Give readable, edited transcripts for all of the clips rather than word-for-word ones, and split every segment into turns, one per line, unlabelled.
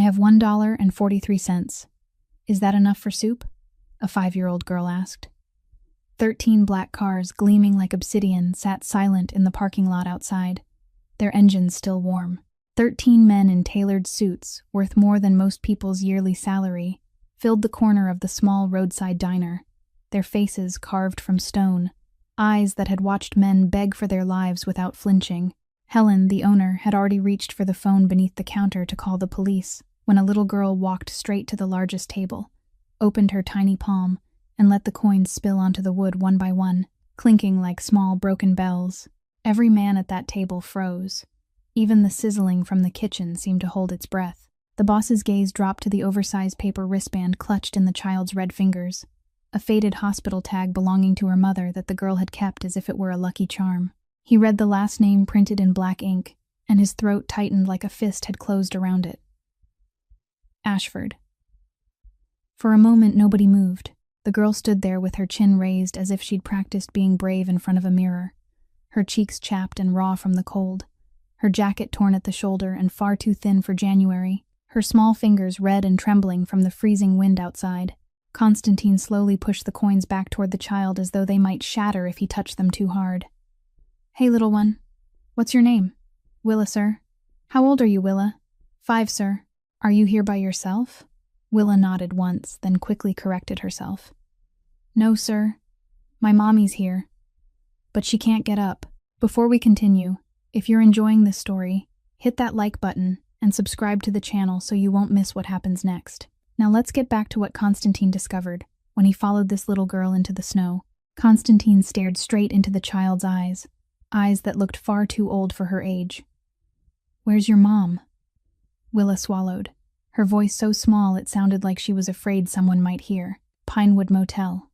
have $1.43. Is that enough for soup? A 5-year-old girl asked. 13 black cars, gleaming like obsidian, sat silent in the parking lot outside, their engines still warm. 13 men in tailored suits, worth more than most people's yearly salary, filled the corner of the small roadside diner, their faces carved from stone, eyes that had watched men beg for their lives without flinching. Helen, the owner, had already reached for the phone beneath the counter to call the police when a little girl walked straight to the largest table, opened her tiny palm, and let the coins spill onto the wood one by one, clinking like small broken bells. Every man at that table froze. Even the sizzling from the kitchen seemed to hold its breath. The boss's gaze dropped to the oversized paper wristband clutched in the child's red fingers, a faded hospital tag belonging to her mother that the girl had kept as if it were a lucky charm. He read the last name printed in black ink, and his throat tightened like a fist had closed around it. Ashford. For a moment, nobody moved. The girl stood there with her chin raised as if she'd practiced being brave in front of a mirror, her cheeks chapped and raw from the cold, her jacket torn at the shoulder and far too thin for January, her small fingers red and trembling from the freezing wind outside. Constantine slowly pushed the coins back toward the child as though they might shatter if he touched them too hard. "Hey, little one. What's your name?" "Willa, sir." "How old are you, Willa?" "5, sir." "Are you here by yourself?" Willa nodded once, then quickly corrected herself. "No, sir. My mommy's here. But she can't get up." Before we continue, if you're enjoying this story, hit that like button and subscribe to the channel so you won't miss what happens next. Now let's get back to what Constantine discovered when he followed this little girl into the snow. Constantine stared straight into the child's eyes that looked far too old for her age. "Where's your mom?" Willa swallowed, her voice so small it sounded like she was afraid someone might hear. "Pinewood Motel.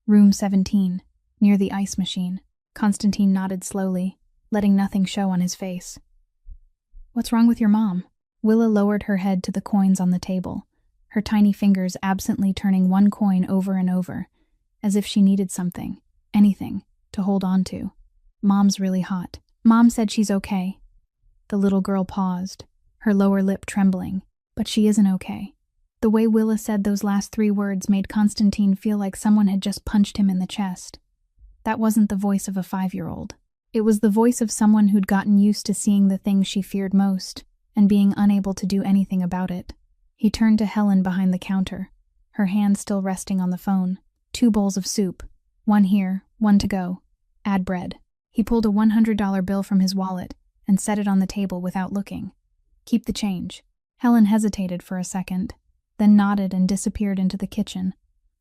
Room 17, near the ice machine." Constantine nodded slowly, letting nothing show on his face. "What's wrong with your mom?" Willa lowered her head to the coins on the table, her tiny fingers absently turning one coin over and over, as if she needed something, anything, to hold on to. "Mom's really hot. Mom said she's okay." The little girl paused, her lower lip trembling. "But she isn't okay." The way Willa said those last 3 words made Constantine feel like someone had just punched him in the chest. That wasn't the voice of a 5-year-old. It was the voice of someone who'd gotten used to seeing the things she feared most and being unable to do anything about it. He turned to Helen behind the counter, her hand still resting on the phone. 2 bowls of soup. 1 here, 1 to go. Add bread. He pulled a $100 bill from his wallet and set it on the table without looking. "Keep the change." Helen hesitated for a second, then nodded and disappeared into the kitchen,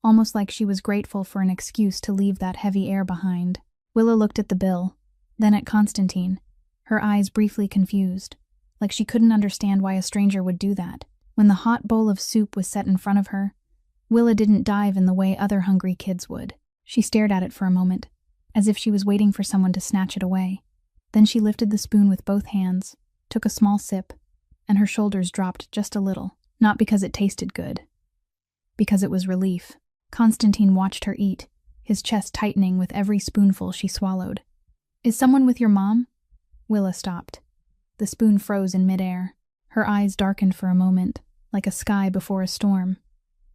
almost like she was grateful for an excuse to leave that heavy air behind. Willa looked at the bill, then at Constantine, her eyes briefly confused, like she couldn't understand why a stranger would do that. When the hot bowl of soup was set in front of her, Willa didn't dive in the way other hungry kids would. She stared at it for a moment, as if she was waiting for someone to snatch it away. Then she lifted the spoon with both hands, took a small sip, and her shoulders dropped just a little, not because it tasted good, because it was relief. Constantine watched her eat, his chest tightening with every spoonful she swallowed. "Is someone with your mom?" Willa stopped. The spoon froze in midair. Her eyes darkened for a moment, like a sky before a storm.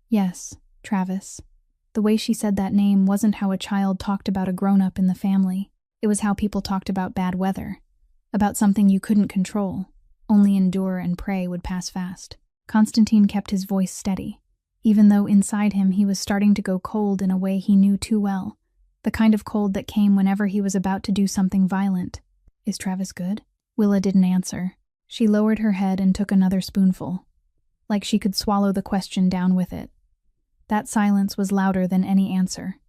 "Yes, Travis." The way she said that name wasn't how a child talked about a grown-up in the family. It was how people talked about bad weather, about something you couldn't control, only endure and pray would pass fast. Constantine kept his voice steady, even though inside him he was starting to go cold in a way he knew too well, the kind of cold that came whenever he was about to do something violent. "Is Travis good?" Willa didn't answer. She lowered her head and took another spoonful, like she could swallow the question down with it. That silence was louder than any answer.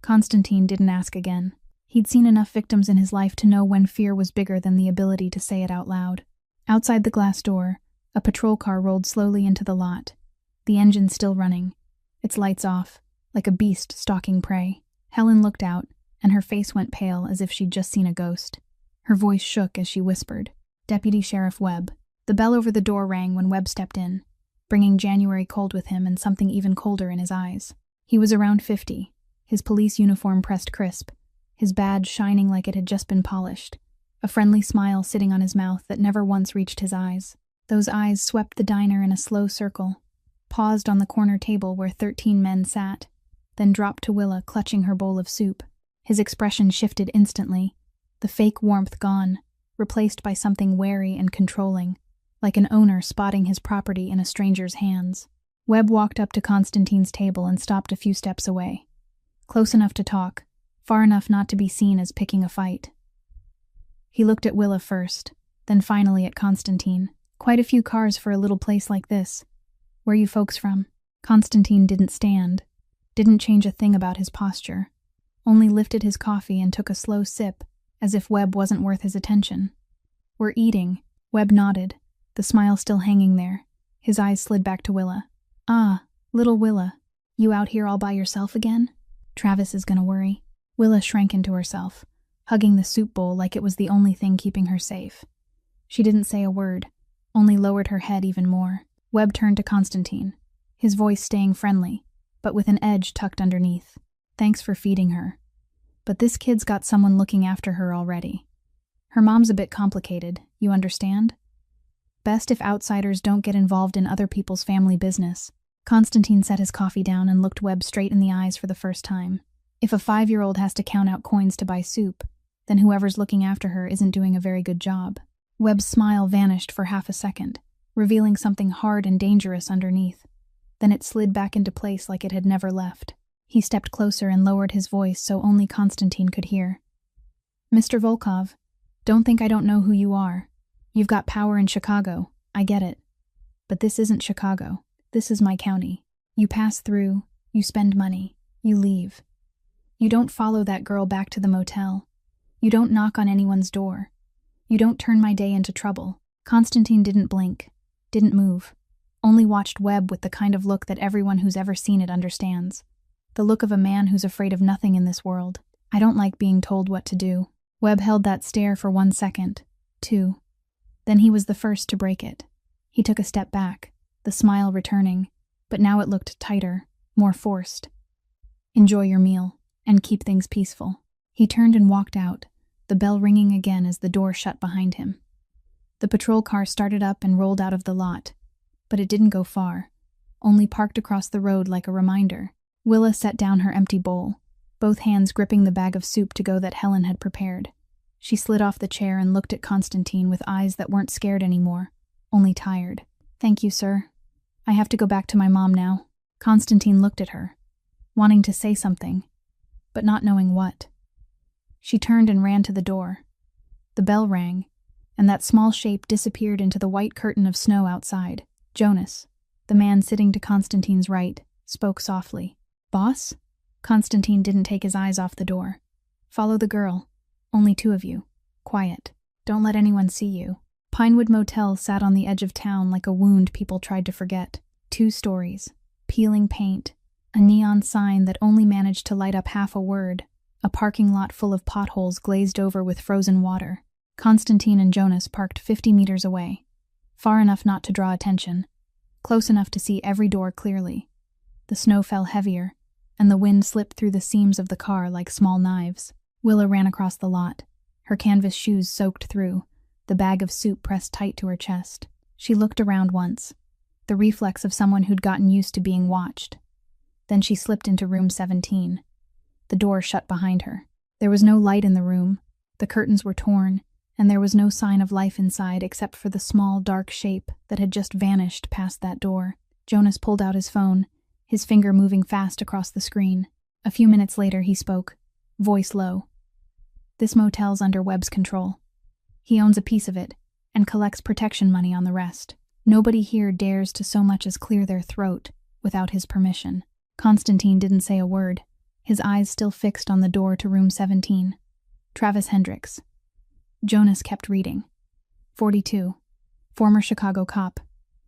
Constantine didn't ask again. He'd seen enough victims in his life to know when fear was bigger than the ability to say it out loud. Outside the glass door, a patrol car rolled slowly into the lot, the engine still running, its lights off, like a beast stalking prey. Helen looked out, and her face went pale as if she'd just seen a ghost. Her voice shook as she whispered, "Deputy Sheriff Webb." The bell over the door rang when Webb stepped in, bringing January cold with him and something even colder in his eyes. He was around 50, his police uniform pressed crisp, his badge shining like it had just been polished, a friendly smile sitting on his mouth that never once reached his eyes. Those eyes swept the diner in a slow circle, paused on the corner table where 13 men sat, then dropped to Willa clutching her bowl of soup. His expression shifted instantly, the fake warmth gone, replaced by something wary and controlling, like an owner spotting his property in a stranger's hands. Webb walked up to Constantine's table and stopped a few steps away. Close enough to talk, far enough not to be seen as picking a fight. He looked at Willa first, then finally at Constantine. Quite a few cars for a little place like this. Where you folks from? Constantine didn't stand, didn't change a thing about his posture, only lifted his coffee and took a slow sip, as if Webb wasn't worth his attention. We're eating. Webb nodded, the smile still hanging there. His eyes slid back to Willa. Ah, little Willa, you out here all by yourself again? Travis is gonna worry. Willa shrank into herself, hugging the soup bowl like it was the only thing keeping her safe. She didn't say a word, only lowered her head even more. Webb turned to Constantine, his voice staying friendly, but with an edge tucked underneath. Thanks for feeding her. But this kid's got someone looking after her already. Her mom's a bit complicated, you understand? Best if outsiders don't get involved in other people's family business. Constantine set his coffee down and looked Webb straight in the eyes for the first time. If a 5-year-old has to count out coins to buy soup, then whoever's looking after her isn't doing a very good job. Webb's smile vanished for half a second, revealing something hard and dangerous underneath. Then it slid back into place like it had never left. He stepped closer and lowered his voice so only Constantine could hear. Mr. Volkov, don't think I don't know who you are. You've got power in Chicago, I get it. But this isn't Chicago. This is my county. You pass through, you spend money, you leave. You don't follow that girl back to the motel. You don't knock on anyone's door. You don't turn my day into trouble. Constantine didn't blink, didn't move, only watched Webb with the kind of look that everyone who's ever seen it understands. The look of a man who's afraid of nothing in this world. I don't like being told what to do. Webb held that stare for 1 second, 2. Then he was the first to break it. He took a step back, the smile returning, but now it looked tighter, more forced. Enjoy your meal, and keep things peaceful. He turned and walked out, the bell ringing again as the door shut behind him. The patrol car started up and rolled out of the lot, but it didn't go far, only parked across the road like a reminder. Willa set down her empty bowl, both hands gripping the bag of soup to go that Helen had prepared. She slid off the chair and looked at Constantine with eyes that weren't scared anymore, only tired. Thank you, sir. I have to go back to my mom now. Constantine looked at her, wanting to say something, but not knowing what. She turned and ran to the door. The bell rang, and that small shape disappeared into the white curtain of snow outside. Jonas, the man sitting to Constantine's right, spoke softly. Boss? Constantine didn't take his eyes off the door. Follow the girl. Only 2 of you. Quiet. Don't let anyone see you. Pinewood Motel sat on the edge of town like a wound people tried to forget. 2 stories. Peeling paint. A neon sign that only managed to light up half a word. A parking lot full of potholes glazed over with frozen water. Constantine and Jonas parked 50 meters away. Far enough not to draw attention. Close enough to see every door clearly. The snow fell heavier, and the wind slipped through the seams of the car like small knives. Willa ran across the lot, her canvas shoes soaked through, the bag of soup pressed tight to her chest. She looked around once, the reflex of someone who'd gotten used to being watched. Then she slipped into room 17. The door shut behind her. There was no light in the room, the curtains were torn, and there was no sign of life inside except for the small, dark shape that had just vanished past that door. Jonas pulled out his phone, his finger moving fast across the screen. A few minutes later he spoke, voice low. This motel's under Webb's control. He owns a piece of it, and collects protection money on the rest. Nobody here dares to so much as clear their throat without his permission. Constantine didn't say a word, his eyes still fixed on the door to room 17. Travis Hendricks. Jonas kept reading. 42. Former Chicago cop.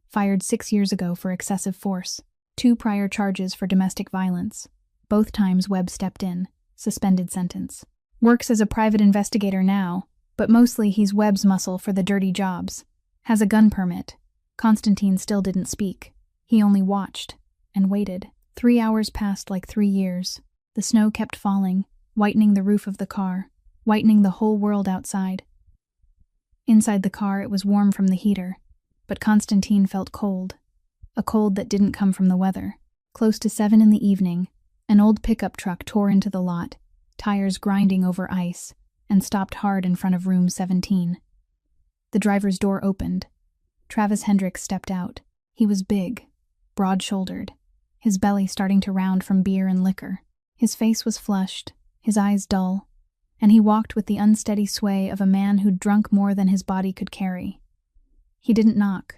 Fired 6 years ago for excessive force. 2 prior charges for domestic violence. Both times Webb stepped in. Suspended sentence. Works as a private investigator now, but mostly he's Webb's muscle for the dirty jobs. Has a gun permit. Constantine still didn't speak. He only watched and waited. 3 hours passed like 3 years. The snow kept falling, whitening the roof of the car, whitening the whole world outside. Inside the car it was warm from the heater, but Constantine felt cold. A cold that didn't come from the weather. Close to 7 in the evening, an old pickup truck tore into the lot, tires grinding over ice, and stopped hard in front of room 17. The driver's door opened. Travis Hendricks stepped out. He was big, broad-shouldered, his belly starting to round from beer and liquor. His face was flushed, his eyes dull, and he walked with the unsteady sway of a man who'd drunk more than his body could carry. He didn't knock.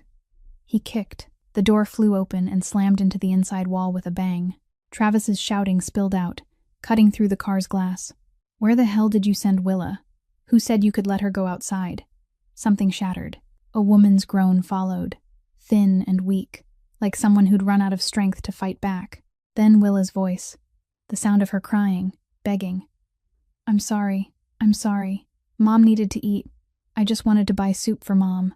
He kicked. The door flew open and slammed into the inside wall with a bang. Travis's shouting spilled out, cutting through the car's glass. "Where the hell did you send Willa? Who said you could let her go outside?" Something shattered. A woman's groan followed, thin and weak, like someone who'd run out of strength to fight back. Then Willa's voice, the sound of her crying, begging. I'm sorry. Mom needed to eat. I just wanted to buy soup for Mom."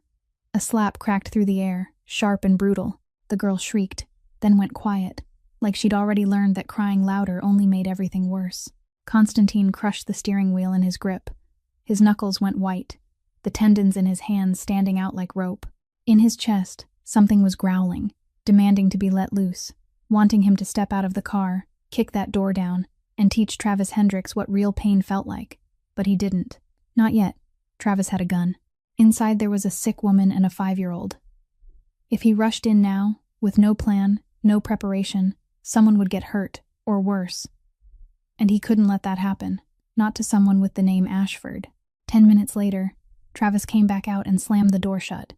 A slap cracked through the air, sharp and brutal. The girl shrieked, then went quiet, like she'd already learned that crying louder only made everything worse. Constantine crushed the steering wheel in his grip. His knuckles went white, the tendons in his hands standing out like rope. In his chest, something was growling, demanding to be let loose, wanting him to step out of the car, kick that door down, and teach Travis Hendricks what real pain felt like. But he didn't. Not yet. Travis had a gun. Inside there was a sick woman and a 5-year-old. If he rushed in now, with no plan, no preparation, someone would get hurt, or worse. And he couldn't let that happen, not to someone with the name Ashford. 10 minutes later, Travis came back out and slammed the door shut.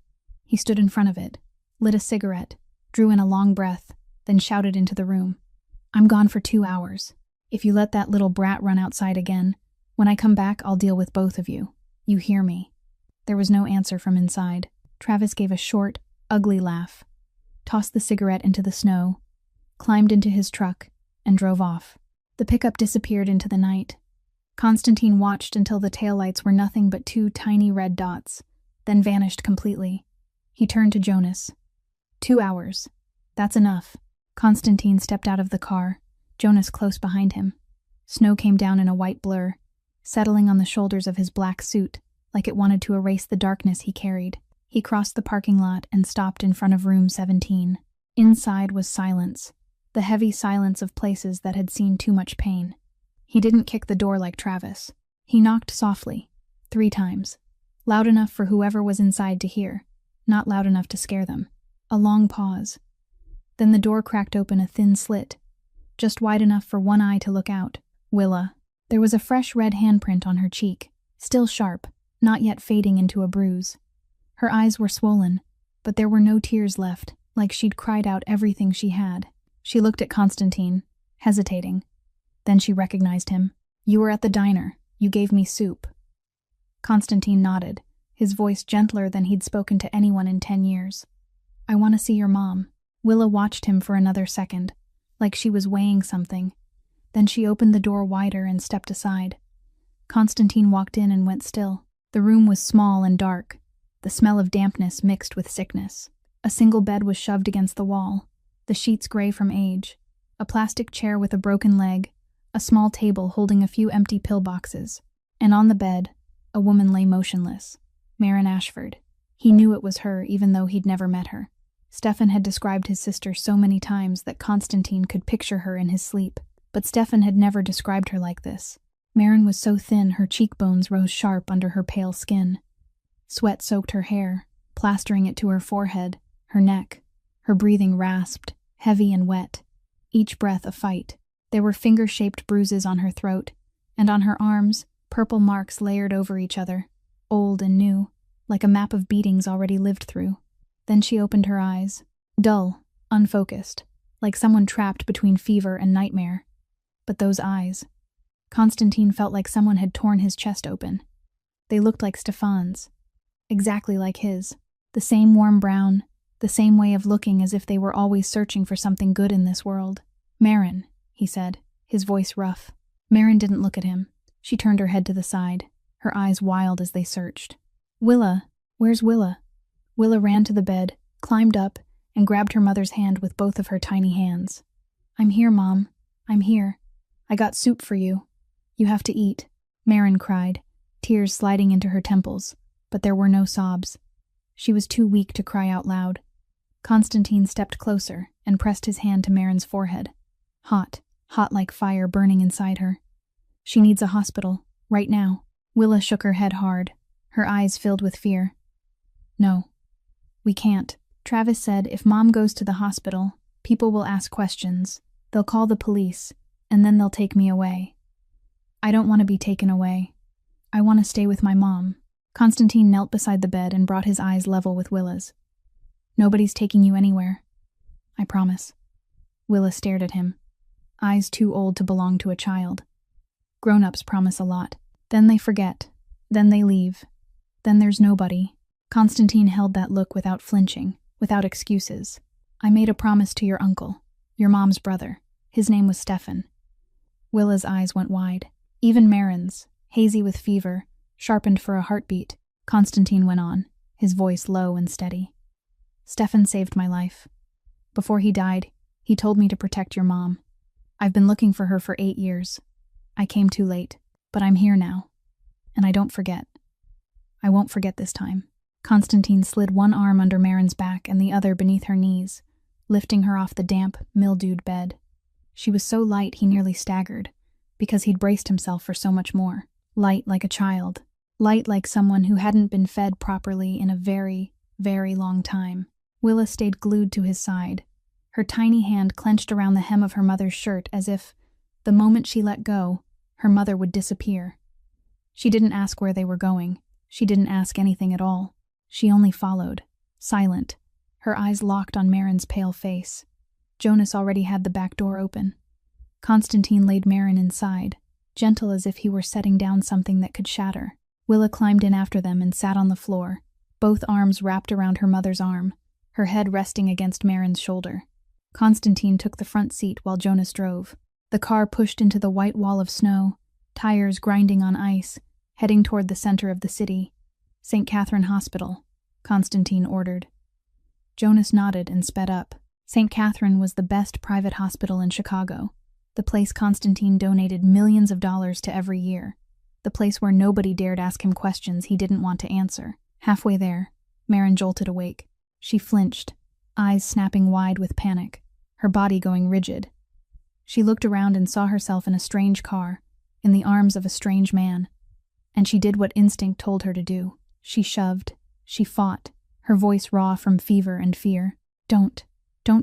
He stood in front of it, lit a cigarette, drew in a long breath, then shouted into the room. "I'm gone for 2 hours. If you let that little brat run outside again, when I come back I'll deal with both of you. You hear me?" There was no answer from inside. Travis gave a short, ugly laugh, tossed the cigarette into the snow, climbed into his truck, and drove off. The pickup disappeared into the night. Constantine watched until the taillights were nothing but 2 tiny red dots, then vanished completely. He turned to Jonas. 2 hours. That's enough. Constantine stepped out of the car, Jonas close behind him. Snow came down in a white blur, settling on the shoulders of his black suit, like it wanted to erase the darkness he carried. He crossed the parking lot and stopped in front of room 17. Inside was silence, the heavy silence of places that had seen too much pain. He didn't kick the door like Travis. He knocked softly, 3 times, loud enough for whoever was inside to hear, not loud enough to scare them. A long pause. Then the door cracked open a thin slit, just wide enough for one eye to look out. Willa. There was a fresh red handprint on her cheek, still sharp, not yet fading into a bruise. Her eyes were swollen, but there were no tears left, like she'd cried out everything she had. She looked at Constantine, hesitating. Then she recognized him. "You were at the diner. You gave me soup." Constantine nodded, his voice gentler than he'd spoken to anyone in 10 years. "I want to see your mom." Willa watched him for another second, like she was weighing something. Then she opened the door wider and stepped aside. Constantine walked in and went still. The room was small and dark, the smell of dampness mixed with sickness. A single bed was shoved against the wall, the sheets gray from age, a plastic chair with a broken leg, a small table holding a few empty pillboxes, and on the bed, a woman lay motionless, Marin Ashford. He knew it was her even though he'd never met her. Stefan had described his sister so many times that Constantine could picture her in his sleep, but Stefan had never described her like this. Marin was so thin her cheekbones rose sharp under her pale skin. Sweat soaked her hair, plastering it to her forehead, her neck. Her breathing rasped, heavy and wet, each breath a fight. There were finger-shaped bruises on her throat, and on her arms, purple marks layered over each other, old and new, like a map of beatings already lived through. Then she opened her eyes, dull, unfocused, like someone trapped between fever and nightmare. But those eyes... Constantine felt like someone had torn his chest open. They looked like Stefan's, exactly like his, the same warm brown, the same way of looking as if they were always searching for something good in this world. "Marin," he said, his voice rough. Marin didn't look at him. She turned her head to the side, her eyes wild as they searched. "Willa, where's Willa?" Willa ran to the bed, climbed up, and grabbed her mother's hand with both of her tiny hands. "I'm here, Mom. I'm here. I got soup for you. You have to eat," Marin cried, tears sliding into her temples, but there were no sobs. She was too weak to cry out loud. Constantine stepped closer and pressed his hand to Marin's forehead. Hot like fire burning inside her. She needs a hospital, right now. Willa shook her head hard, her eyes filled with fear. No, we can't. Travis said if Mom goes to the hospital, people will ask questions. They'll call the police, and then they'll take me away. I don't want to be taken away. I want to stay with my mom. Constantine knelt beside the bed and brought his eyes level with Willa's. Nobody's taking you anywhere. I promise. Willa stared at him, eyes too old to belong to a child. Grown-ups promise a lot. Then they forget. Then they leave. Then there's nobody. Constantine held that look without flinching, without excuses. I made a promise to your uncle, your mom's brother. His name was Stefan. Willa's eyes went wide. Even Marin's, hazy with fever, sharpened for a heartbeat. Constantine went on, his voice low and steady. Stefan saved my life. Before he died, he told me to protect your mom. I've been looking for her for 8 years. I came too late, but I'm here now. And I don't forget. I won't forget this time. Constantine slid one arm under Marin's back and the other beneath her knees, lifting her off the damp, mildewed bed. She was so light he nearly staggered, because he'd braced himself for so much more. Light like a child. Light like someone who hadn't been fed properly in a very, very long time. Willa stayed glued to his side, her tiny hand clenched around the hem of her mother's shirt as if, the moment she let go, her mother would disappear. She didn't ask where they were going. She didn't ask anything at all. She only followed, silent, her eyes locked on Marin's pale face. Jonas already had the back door open. Constantine laid Marin inside, gentle as if he were setting down something that could shatter. Willa climbed in after them and sat on the floor, both arms wrapped around her mother's arm, her head resting against Marin's shoulder. Constantine took the front seat while Jonas drove. The car pushed into the white wall of snow, tires grinding on ice, heading toward the center of the city. St. Catherine Hospital, Constantine ordered. Jonas nodded and sped up. St. Catherine was the best private hospital in Chicago, the place Constantine donated millions of dollars to every year, the place where nobody dared ask him questions he didn't want to answer. Halfway there, Marin jolted awake. She flinched, eyes snapping wide with panic, her body going rigid. She looked around and saw herself in a strange car, in the arms of a strange man, and she did what instinct told her to do. She shoved, she fought, her voice raw from fever and fear. Don't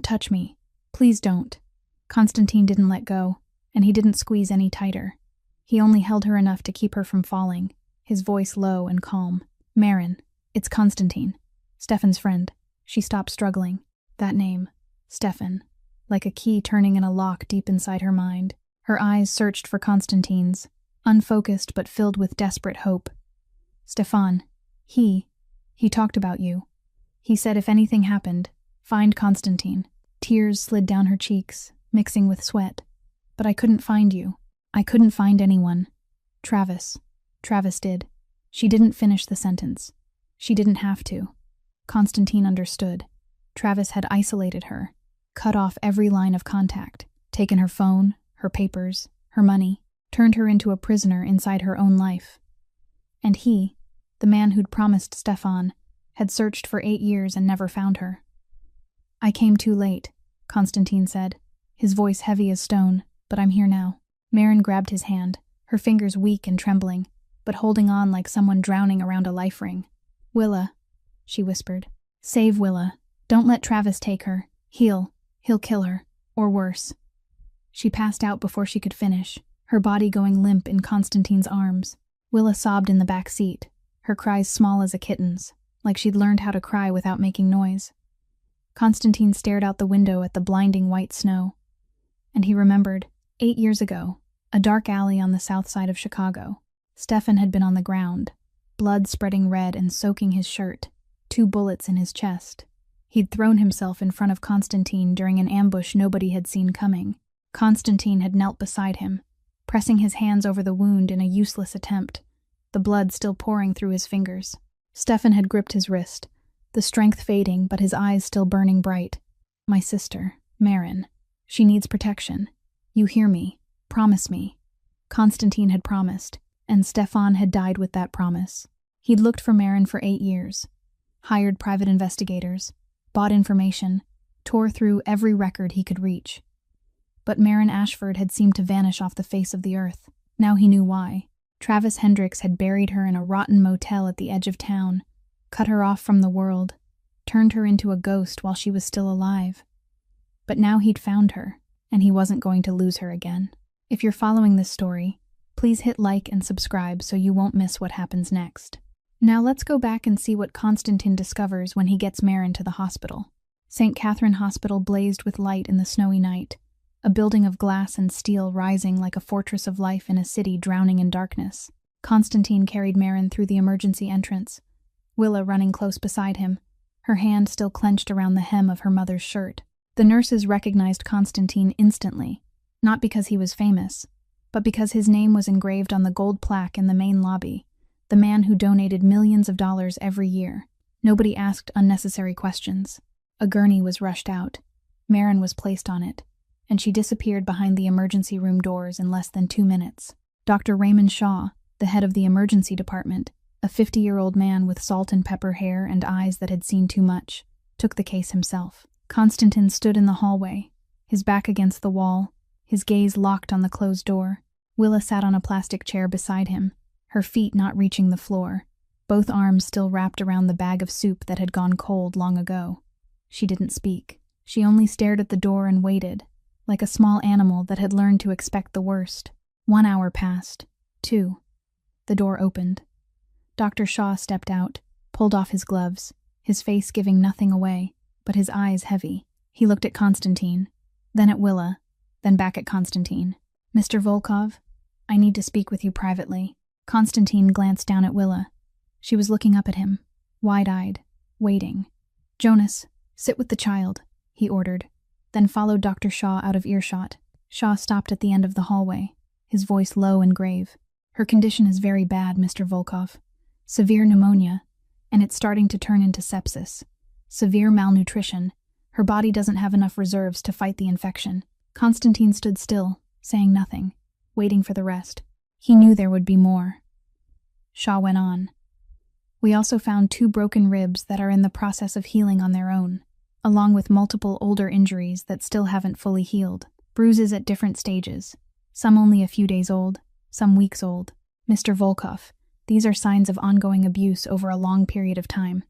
touch me. Please don't. Constantine didn't let go, and he didn't squeeze any tighter. He only held her enough to keep her from falling, his voice low and calm. Marin, it's Constantine, Stefan's friend. She stopped struggling. That name, Stefan, like a key turning in a lock deep inside her mind. Her eyes searched for Constantine's, unfocused but filled with desperate hope. Stefan, he talked about you. He said if anything happened, find Constantine. Tears slid down her cheeks, mixing with sweat. But I couldn't find you. I couldn't find anyone. Travis did. She didn't finish the sentence. She didn't have to. Constantine understood. Travis had isolated her, cut off every line of contact, taken her phone, her papers, her money, turned her into a prisoner inside her own life. And he, the man who'd promised Stefan, had searched for 8 years and never found her. I came too late, Constantine said, his voice heavy as stone, but I'm here now. Marin grabbed his hand, her fingers weak and trembling, but holding on like someone drowning around a life ring. Willa, she whispered. Save Willa. Don't let Travis take her. He'll kill her, or worse. She passed out before she could finish, her body going limp in Constantine's arms. Willa sobbed in the back seat, her cries small as a kitten's, like she'd learned how to cry without making noise. Constantine stared out the window at the blinding white snow. And he remembered, 8 years ago, a dark alley on the south side of Chicago. Stefan had been on the ground, blood spreading red and soaking his shirt, 2 bullets in his chest. He'd thrown himself in front of Constantine during an ambush nobody had seen coming. Constantine had knelt beside him, pressing his hands over the wound in a useless attempt, the blood still pouring through his fingers. Stefan had gripped his wrist, the strength fading but his eyes still burning bright. My sister, Marin. She needs protection. You hear me. Promise me. Constantine had promised, and Stefan had died with that promise. He'd looked for Marin for 8 years. hired private investigators, bought information, tore through every record he could reach. But Maren Ashford had seemed to vanish off the face of the earth. Now he knew why. Travis Hendricks had buried her in a rotten motel at the edge of town, cut her off from the world, turned her into a ghost while she was still alive. But now he'd found her, and he wasn't going to lose her again. If you're following this story, please hit like and subscribe so you won't miss what happens next. Now let's go back and see what Constantine discovers when he gets Maren to the hospital. St. Catherine Hospital blazed with light in the snowy night, a building of glass and steel rising like a fortress of life in a city drowning in darkness. Constantine carried Maren through the emergency entrance, Willa running close beside him, her hand still clenched around the hem of her mother's shirt. The nurses recognized Constantine instantly, not because he was famous, but because his name was engraved on the gold plaque in the main lobby, the man who donated millions of dollars every year. Nobody asked unnecessary questions. A gurney was rushed out. Maren was placed on it, and she disappeared behind the emergency room doors in less than 2 minutes. Dr. Raymond Shaw, the head of the emergency department, a 50-year-old man with salt and pepper hair and eyes that had seen too much, took the case himself. Constantine stood in the hallway, his back against the wall, his gaze locked on the closed door. Willa sat on a plastic chair beside him, her feet not reaching the floor, both arms still wrapped around the bag of soup that had gone cold long ago. She didn't speak. She only stared at the door and waited, like a small animal that had learned to expect the worst. 1 hour passed. 2. The door opened. Dr. Shaw stepped out, pulled off his gloves, his face giving nothing away, but his eyes heavy. He looked at Constantine, then at Willa, then back at Constantine. "Mr. Volkov, I need to speak with you privately." Constantine glanced down at Willa. She was looking up at him, wide-eyed, waiting. "Jonas, sit with the child," he ordered, then followed Dr. Shaw out of earshot. Shaw stopped at the end of the hallway, his voice low and grave. "Her condition is very bad, Mr. Volkov. Severe pneumonia, and it's starting to turn into sepsis. Severe malnutrition. Her body doesn't have enough reserves to fight the infection." Constantine stood still, saying nothing, waiting for the rest. He knew there would be more. Shaw went on. "We also found 2 broken ribs that are in the process of healing on their own, along with multiple older injuries that still haven't fully healed. Bruises at different stages, some only a few days old, some weeks old. Mr. Volkov, these are signs of ongoing abuse over a long period of time."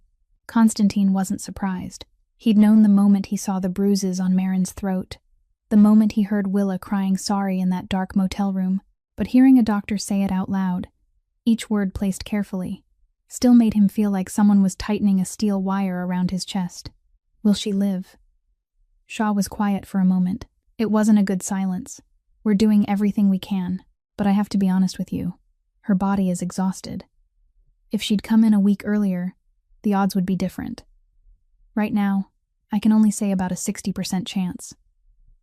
Constantine wasn't surprised. He'd known the moment he saw the bruises on Maren's throat, the moment he heard Willa crying sorry in that dark motel room, but hearing a doctor say it out loud, each word placed carefully, still made him feel like someone was tightening a steel wire around his chest. "Will she live?" Shaw was quiet for a moment. "It wasn't a good silence. We're doing everything we can, but I have to be honest with you. Her body is exhausted. If she'd come in a week earlier, the odds would be different. Right now, I can only say about a 60% chance.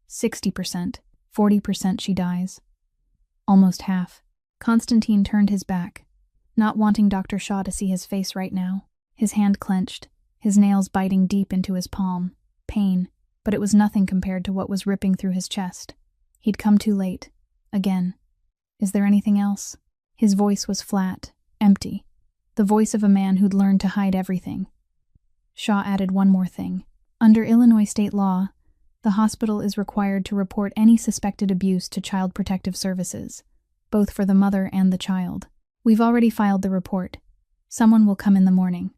60%, 40% she dies. Almost half." Constantine turned his back, not wanting Dr. Shaw to see his face right now. His hand clenched, his nails biting deep into his palm. Pain, but it was nothing compared to what was ripping through his chest. He'd come too late. Again. "Is there anything else?" His voice was flat, empty, the voice of a man who'd learned to hide everything. Shaw added one more thing. "Under Illinois state law, the hospital is required to report any suspected abuse to Child Protective Services, both for the mother and the child. We've already filed the report. Someone will come in the morning."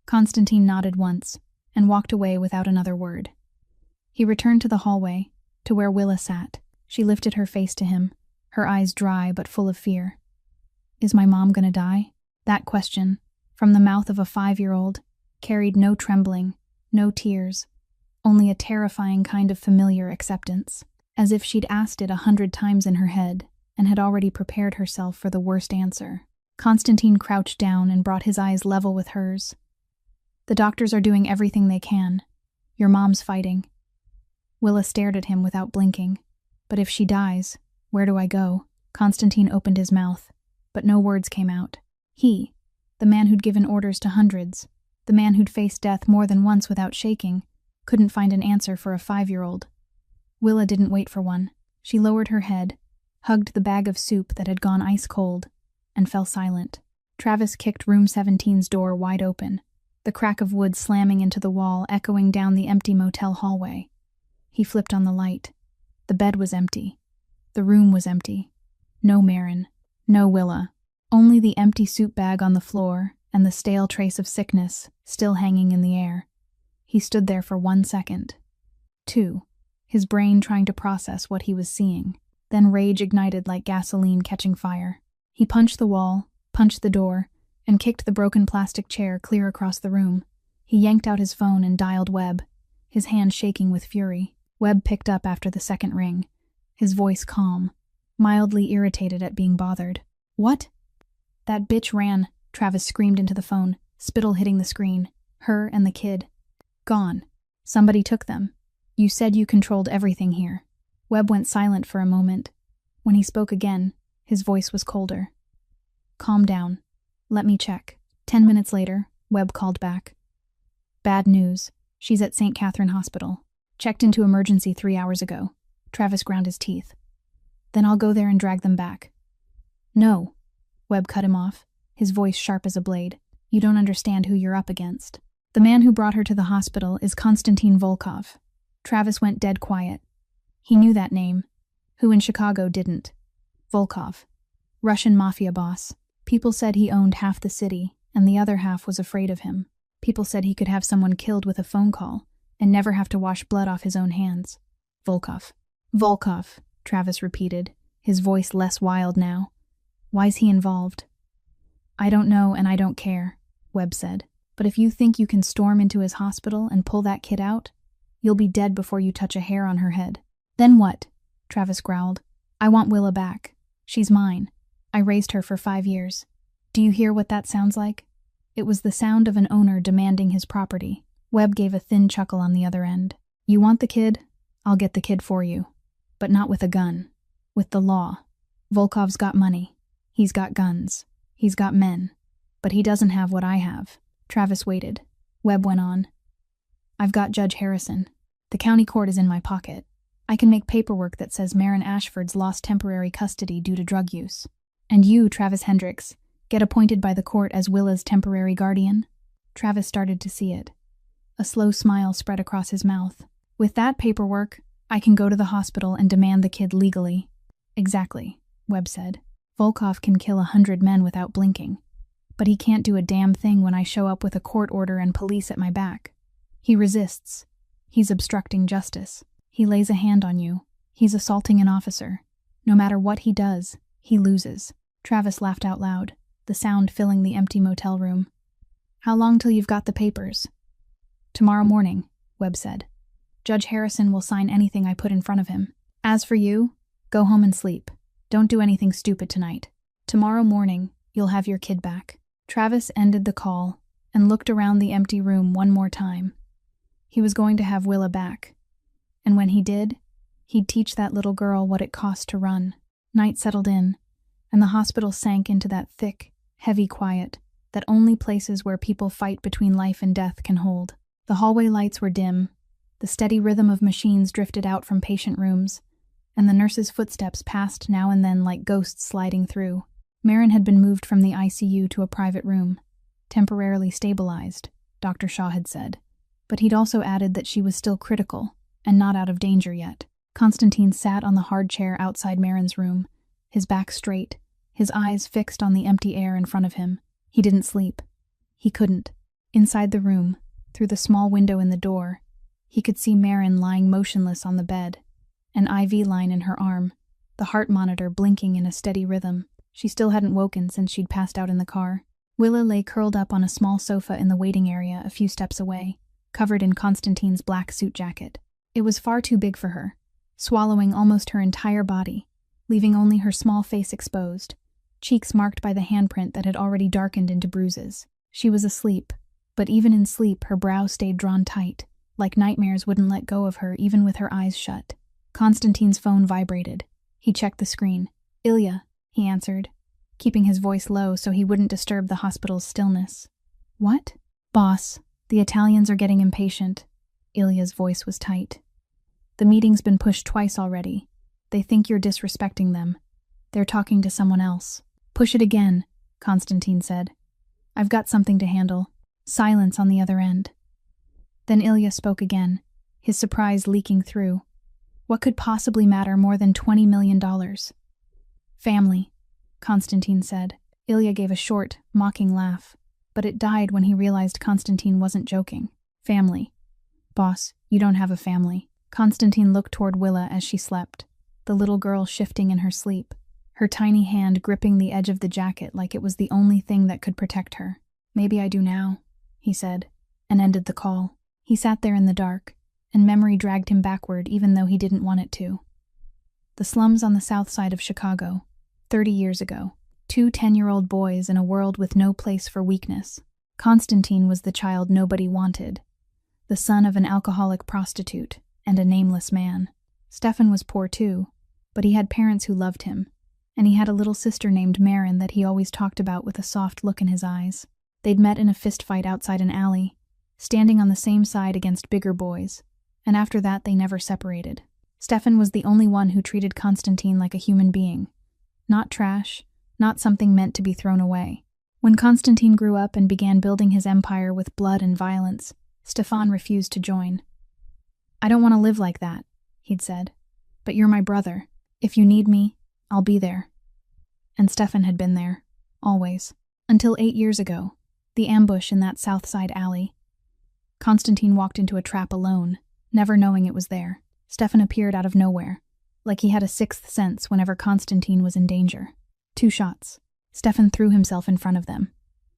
Constantine nodded once, and walked away without another word. He returned to the hallway, to where Willa sat. She lifted her face to him, her eyes dry but full of fear. "Is my mom gonna die?" That question, from the mouth of a 5-year-old, carried no trembling, no tears, only a terrifying kind of familiar acceptance, as if she'd asked it 100 times in her head and had already prepared herself for the worst answer. Constantine crouched down and brought his eyes level with hers. "The doctors are doing everything they can. Your mom's fighting." Willa stared at him without blinking. "But if she dies, where do I go?" Constantine opened his mouth, but no words came out. He, the man who'd given orders to hundreds, the man who'd faced death more than once without shaking, couldn't find an answer for a 5-year-old. Willa didn't wait for one. She lowered her head, hugged the bag of soup that had gone ice cold, and fell silent. Travis kicked room 17's door wide open. the crack of wood slamming into the wall echoing down the empty motel hallway. He flipped on the light. The bed was empty. The room was empty. No Marin. No Willa. Only the empty soup bag on the floor and the stale trace of sickness still hanging in the air. He stood there for 1 second. 2. His brain trying to process what he was seeing. Then rage ignited like gasoline catching fire. He punched the wall, punched the door, and kicked the broken plastic chair clear across the room. He yanked out his phone and dialed Webb, his hand shaking with fury. Webb picked up after the second ring, his voice calm, mildly irritated at being bothered. "What?" "That bitch ran," Travis screamed into the phone, spittle hitting the screen. "Her and the kid. Gone. Somebody took them. You said you controlled everything here." Webb went silent for a moment. When he spoke again, his voice was colder. "Calm down. Let me check." 10 minutes later, Webb called back. "Bad news. She's at St. Catherine Hospital. Checked into emergency 3 hours ago." Travis ground his teeth. "Then I'll go there and drag them back." "No." Webb cut him off, his voice sharp as a blade. "You don't understand who you're up against. The man who brought her to the hospital is Konstantin Volkov." Travis went dead quiet. He knew that name. Who in Chicago didn't? Volkov. Russian mafia boss. People said he owned half the city, and the other half was afraid of him. People said he could have someone killed with a phone call, and never have to wash blood off his own hands. Volkov. "Volkov," Travis repeated, his voice less wild now. "Why's he involved?" "I don't know and I don't care," Webb said. "But if you think you can storm into his hospital and pull that kid out, you'll be dead before you touch a hair on her head." "Then what?" Travis growled. "I want Willa back. She's mine. I raised her for 5 years. Do you hear what that sounds like?" It was the sound of an owner demanding his property. Webb gave a thin chuckle on the other end. "You want the kid? I'll get the kid for you. But not with a gun. With the law. Volkov's got money. He's got guns. He's got men. But he doesn't have what I have." Travis waited. Webb went on. "I've got Judge Harrison. The county court is in my pocket. I can make paperwork that says Marin Ashford's lost temporary custody due to drug use. And you, Travis Hendricks, get appointed by the court as Willa's temporary guardian." Travis started to see it. A slow smile spread across his mouth. "With that paperwork, I can go to the hospital and demand the kid legally." "Exactly," Webb said. "Volkov can kill 100 men without blinking. But he can't do a damn thing when I show up with a court order and police at my back. He resists. He's obstructing justice. He lays a hand on you. He's assaulting an officer. No matter what he does, he loses." Travis laughed out loud, the sound filling the empty motel room. "How long till you've got the papers?" "Tomorrow morning," Webb said. "Judge Harrison will sign anything I put in front of him. As for you, go home and sleep. Don't do anything stupid tonight. Tomorrow morning, you'll have your kid back." Travis ended the call and looked around the empty room one more time. He was going to have Willa back. And when he did, he'd teach that little girl what it cost to run. Night settled in, and the hospital sank into that thick, heavy quiet that only places where people fight between life and death can hold. The hallway lights were dim, the steady rhythm of machines drifted out from patient rooms, and the nurses' footsteps passed now and then like ghosts sliding through. Marin had been moved from the ICU to a private room, temporarily stabilized, Dr. Shaw had said. But he'd also added that she was still critical, and not out of danger yet. Konstantin sat on the hard chair outside Marin's room, his back straight, his eyes fixed on the empty air in front of him. He didn't sleep. He couldn't. Inside the room, through the small window in the door, he could see Marin lying motionless on the bed, an IV line in her arm, the heart monitor blinking in a steady rhythm. She still hadn't woken since she'd passed out in the car. Willa lay curled up on a small sofa in the waiting area a few steps away, covered in Konstantin's black suit jacket. It was far too big for her, swallowing almost her entire body, leaving only her small face exposed, cheeks marked by the handprint that had already darkened into bruises. She was asleep, but even in sleep her brow stayed drawn tight, like nightmares wouldn't let go of her even with her eyes shut. Konstantin's phone vibrated. He checked the screen. "Ilya," he answered, keeping his voice low so he wouldn't disturb the hospital's stillness. "What?" "Boss, the Italians are getting impatient." Ilya's voice was tight. "The meeting's been pushed twice already. They think you're disrespecting them. They're talking to someone else." "Push it again," Konstantin said. "I've got something to handle." Silence on the other end. Then Ilya spoke again, his surprise leaking through. What could possibly matter more than $20 million? Family, Konstantin said. Ilya gave a short, mocking laugh, but it died when he realized Konstantin wasn't joking. Family. Boss, you don't have a family. Konstantin looked toward Willa as she slept, the little girl shifting in her sleep, her tiny hand gripping the edge of the jacket like it was the only thing that could protect her. Maybe I do now, he said, and ended the call. He sat there in the dark, and memory dragged him backward even though he didn't want it to. The slums on the south side of Chicago, 30 years ago. 2 10-year-old boys in a world with no place for weakness. Konstantin was the child nobody wanted, the son of an alcoholic prostitute and a nameless man. Stefan was poor too, but he had parents who loved him, and he had a little sister named Marin that he always talked about with a soft look in his eyes. They'd met in a fistfight outside an alley, standing on the same side against bigger boys, and after that they never separated. Stefan was the only one who treated Konstantin like a human being, not trash, not something meant to be thrown away. When Konstantin grew up and began building his empire with blood and violence, Stefan refused to join. I don't want to live like that, he'd said. But you're my brother. If you need me, I'll be there. And Stefan had been there, always. Until 8 years ago, the ambush in that south side alley. Konstantin walked into a trap alone, never knowing it was there. Stefan appeared out of nowhere, like he had a sixth sense whenever Konstantin was in danger. 2 shots. Stefan threw himself in front of them.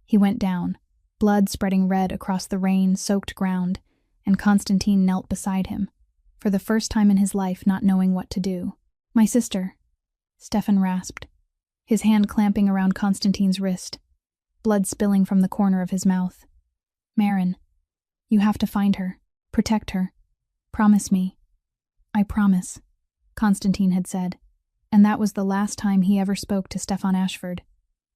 He went down, blood spreading red across the rain-soaked ground, and Konstantin knelt beside him, for the first time in his life not knowing what to do. My sister, Stefan rasped, his hand clamping around Konstantin's wrist, blood spilling from the corner of his mouth. Marin, you have to find her, protect her. Promise me. I promise, Konstantin had said. And that was the last time he ever spoke to Stefan Ashford.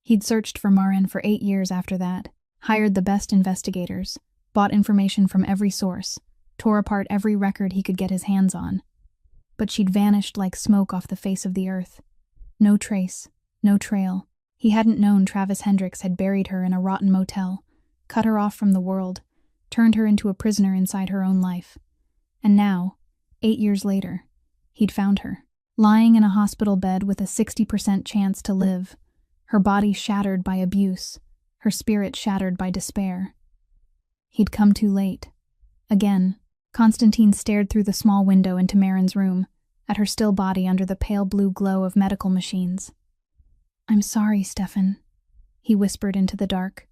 He'd searched for Marin for 8 years after that, hired the best investigators, bought information from every source, tore apart every record he could get his hands on. But she'd vanished like smoke off the face of the earth. No trace, no trail. He hadn't known Travis Hendricks had buried her in a rotten motel, cut her off from the world, turned her into a prisoner inside her own life. And now, 8 years later, he'd found her. Lying in a hospital bed with a 60% chance to live, her body shattered by abuse, her spirit shattered by despair. He'd come too late. Again, Konstantin stared through the small window into Marin's room, at her still body under the pale blue glow of medical machines. I'm sorry, Stefan, he whispered into the dark.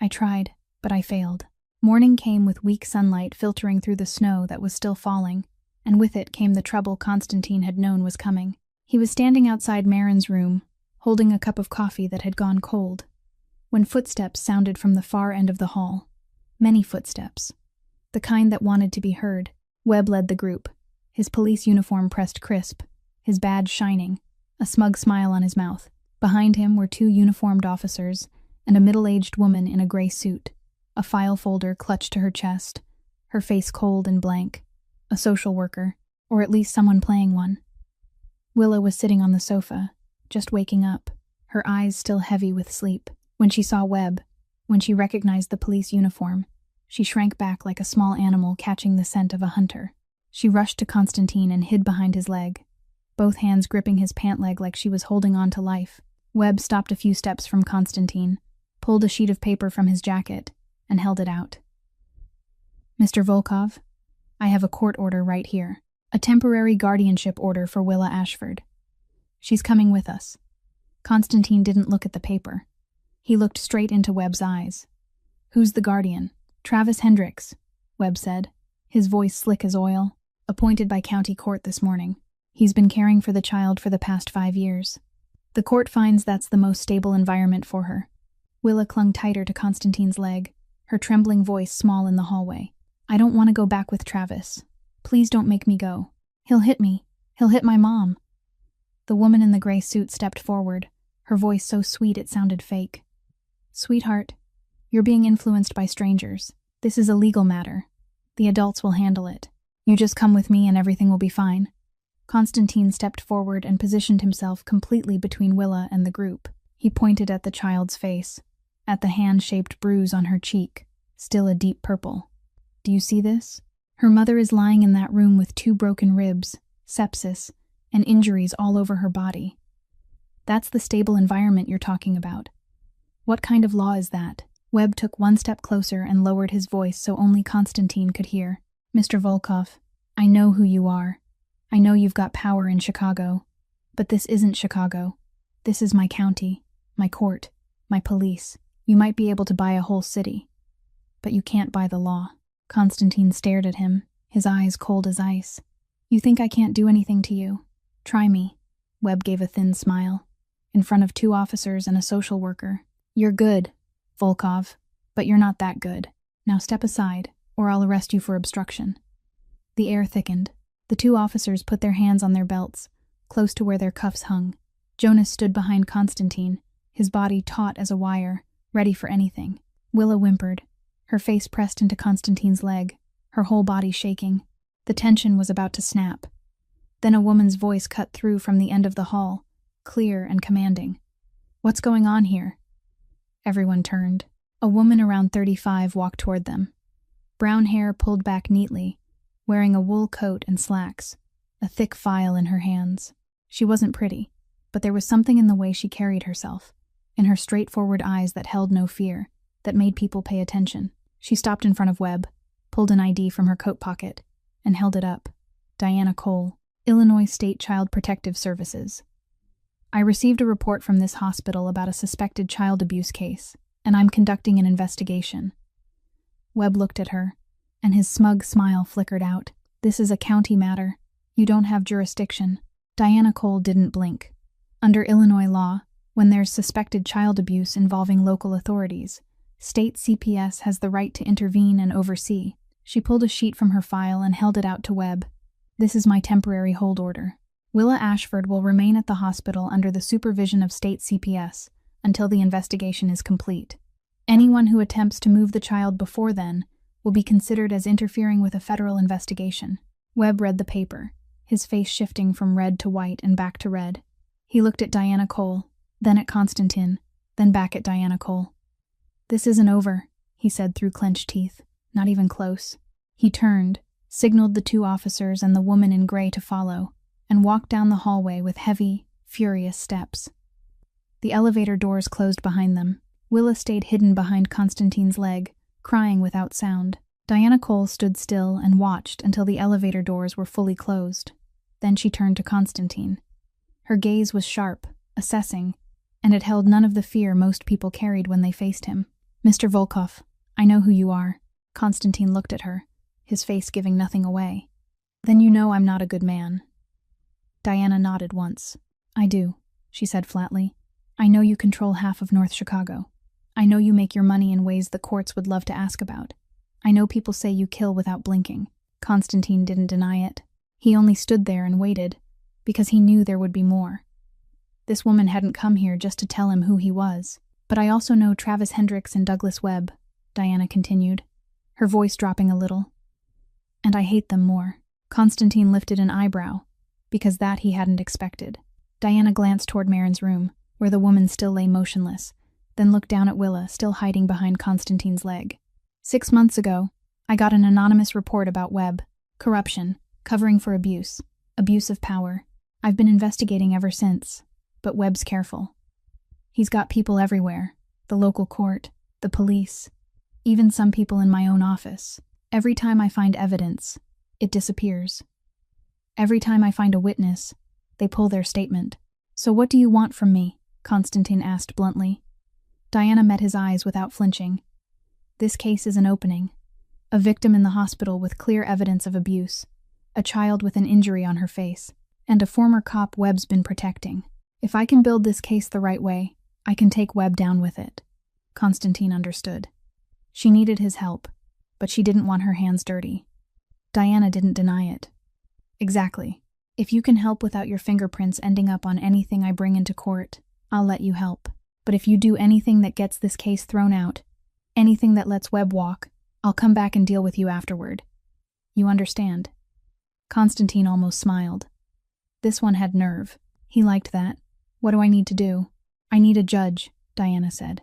I tried, but I failed. Morning came with weak sunlight filtering through the snow that was still falling, and with it came the trouble Konstantin had known was coming. He was standing outside Marin's room, holding a cup of coffee that had gone cold, when footsteps sounded from the far end of the hall. Many footsteps. The kind that wanted to be heard. Webb led the group, his police uniform pressed crisp, his badge shining, a smug smile on his mouth. Behind him were 2 uniformed officers and a middle-aged woman in a gray suit, a file folder clutched to her chest, her face cold and blank. A social worker, or at least someone playing one. Willa was sitting on the sofa, just waking up, her eyes still heavy with sleep. When she saw Webb, when she recognized the police uniform, she shrank back like a small animal catching the scent of a hunter. She rushed to Konstantin and hid behind his leg, both hands gripping his pant leg like she was holding on to life. Webb stopped a few steps from Konstantin, pulled a sheet of paper from his jacket, and held it out. Mr. Volkov, I have a court order right here. A temporary guardianship order for Willa Ashford. She's coming with us. Konstantin didn't look at the paper. He looked straight into Webb's eyes. Who's the guardian? Travis Hendricks, Webb said, his voice slick as oil. Appointed by county court this morning. He's been caring for the child for the past 5 years. The court finds that's the most stable environment for her. Willa clung tighter to Konstantin's leg, her trembling voice small in the hallway. I don't want to go back with Travis. Please don't make me go. He'll hit me. He'll hit my mom. The woman in the gray suit stepped forward, her voice so sweet it sounded fake. Sweetheart, you're being influenced by strangers. This is a legal matter. The adults will handle it. You just come with me and everything will be fine. Konstantin stepped forward and positioned himself completely between Willa and the group. He pointed at the child's face, at the hand-shaped bruise on her cheek, still a deep purple. Do you see this? Her mother is lying in that room with 2 broken ribs, sepsis, and injuries all over her body. That's the stable environment you're talking about. What kind of law is that? Webb took 1 step closer and lowered his voice so only Konstantin could hear. Mr. Volkov, I know who you are. I know you've got power in Chicago. But this isn't Chicago. This is my county, my court, my police. You might be able to buy a whole city. But you can't buy the law. Konstantin stared at him, his eyes cold as ice. You think I can't do anything to you? Try me. Webb gave a thin smile. In front of 2 officers and a social worker. You're good, Volkov, but you're not that good. Now step aside, or I'll arrest you for obstruction. The air thickened. The 2 officers put their hands on their belts, close to where their cuffs hung. Jonas stood behind Konstantin, his body taut as a wire, ready for anything. Willa whimpered, her face pressed into Konstantin's leg, her whole body shaking. The tension was about to snap. Then a woman's voice cut through from the end of the hall, clear and commanding. What's going on here? Everyone turned. A woman around 35 walked toward them. Brown hair pulled back neatly, wearing a wool coat and slacks, a thick file in her hands. She wasn't pretty, but there was something in the way she carried herself, in her straightforward eyes that held no fear, that made people pay attention. She stopped in front of Webb, pulled an ID from her coat pocket, and held it up. Diana Cole, Illinois State Child Protective Services. I received a report from this hospital about a suspected child abuse case, and I'm conducting an investigation. Webb looked at her, and his smug smile flickered out. This is a county matter. You don't have jurisdiction. Diana Cole didn't blink. Under Illinois law, when there's suspected child abuse involving local authorities, state CPS has the right to intervene and oversee. She pulled a sheet from her file and held it out to Webb. This is my temporary hold order. Willa Ashford will remain at the hospital under the supervision of state CPS until the investigation is complete. Anyone who attempts to move the child before then will be considered as interfering with a federal investigation. Webb read the paper, his face shifting from red to white and back to red. He looked at Diana Cole, then at Konstantin, then back at Diana Cole. This isn't over, he said through clenched teeth. Not even close. He turned, signaled the 2 officers and the woman in gray to follow, and walked down the hallway with heavy, furious steps. The elevator doors closed behind them. Willa stayed hidden behind Konstantin's leg, crying without sound. Diana Cole stood still and watched until the elevator doors were fully closed. Then she turned to Konstantin. Her gaze was sharp, assessing, and it held none of the fear most people carried when they faced him. Mr. Volkov, I know who you are. Konstantin looked at her, his face giving nothing away. Then you know I'm not a good man. Diana nodded once. I do, she said flatly. I know you control half of North Chicago. I know you make your money in ways the courts would love to ask about. I know people say you kill without blinking. Konstantin didn't deny it. He only stood there and waited, because he knew there would be more. This woman hadn't come here just to tell him who he was. But I also know Travis Hendricks and Douglas Webb, Diana continued, her voice dropping a little. And I hate them more. Konstantin lifted an eyebrow, because that he hadn't expected. Diana glanced toward Marin's room, where the woman still lay motionless, then looked down at Willa, still hiding behind Konstantin's leg. 6 months ago, I got an anonymous report about Webb, corruption, covering for abuse of power. I've been investigating ever since, but Webb's careful. He's got people everywhere, the local court, the police, even some people in my own office. Every time I find evidence, it disappears. Every time I find a witness, they pull their statement. So what do you want from me? Konstantin asked bluntly. Diana met his eyes without flinching. This case is an opening. A victim in the hospital with clear evidence of abuse, a child with an injury on her face, and a former cop Webb's been protecting. If I can build this case the right way, I can take Webb down with it. Konstantin understood. She needed his help, but she didn't want her hands dirty. Diana didn't deny it. Exactly. If you can help without your fingerprints ending up on anything I bring into court, I'll let you help. But if you do anything that gets this case thrown out, anything that lets Webb walk, I'll come back and deal with you afterward. You understand? Konstantin almost smiled. This one had nerve. He liked that. What do I need to do? I need a judge, Diana said.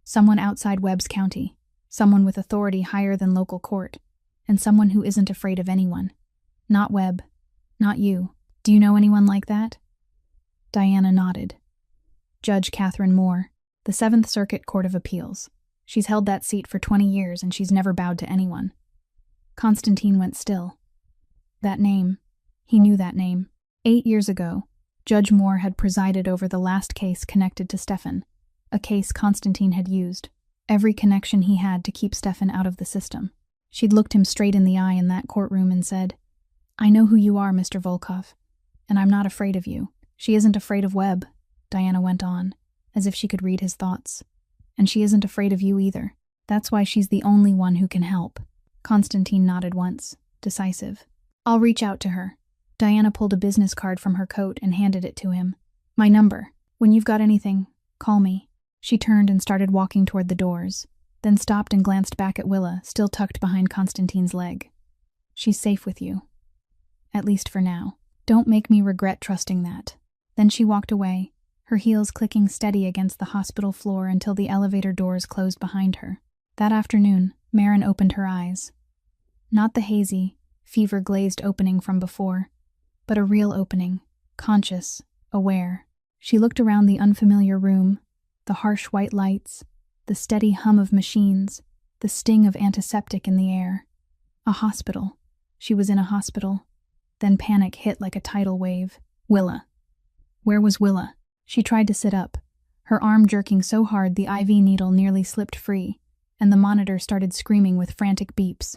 Someone outside Webb's county. Someone with authority higher than local court, and someone who isn't afraid of anyone. Not Webb. Not you. Do you know anyone like that? Diana nodded. Judge Catherine Moore, the 7th Circuit Court of Appeals. She's held that seat for 20 years and she's never bowed to anyone. Constantine went still. That name. He knew that name. 8 years ago, Judge Moore had presided over the last case connected to Stefan, a case Constantine had used every connection he had to keep Stefan out of the system. She'd looked him straight in the eye in that courtroom and said, "I know who you are, Mr. Volkov, and I'm not afraid of you." She isn't afraid of Webb, Diana went on, as if she could read his thoughts. And she isn't afraid of you either. That's why she's the only one who can help. Constantine nodded once, decisive. I'll reach out to her. Diana pulled a business card from her coat and handed it to him. My number. When you've got anything, call me. She turned and started walking toward the doors, then stopped and glanced back at Willa, still tucked behind Constantine's leg. She's safe with you. At least for now. Don't make me regret trusting that. Then she walked away, her heels clicking steady against the hospital floor until the elevator doors closed behind her. That afternoon, Marin opened her eyes. Not the hazy, fever-glazed opening from before, but a real opening, conscious, aware. She looked around the unfamiliar room, the harsh white lights, the steady hum of machines, the sting of antiseptic in the air. A hospital. She was in a hospital. Then panic hit like a tidal wave. Willa. Where was Willa? She tried to sit up, her arm jerking so hard the IV needle nearly slipped free, and the monitor started screaming with frantic beeps.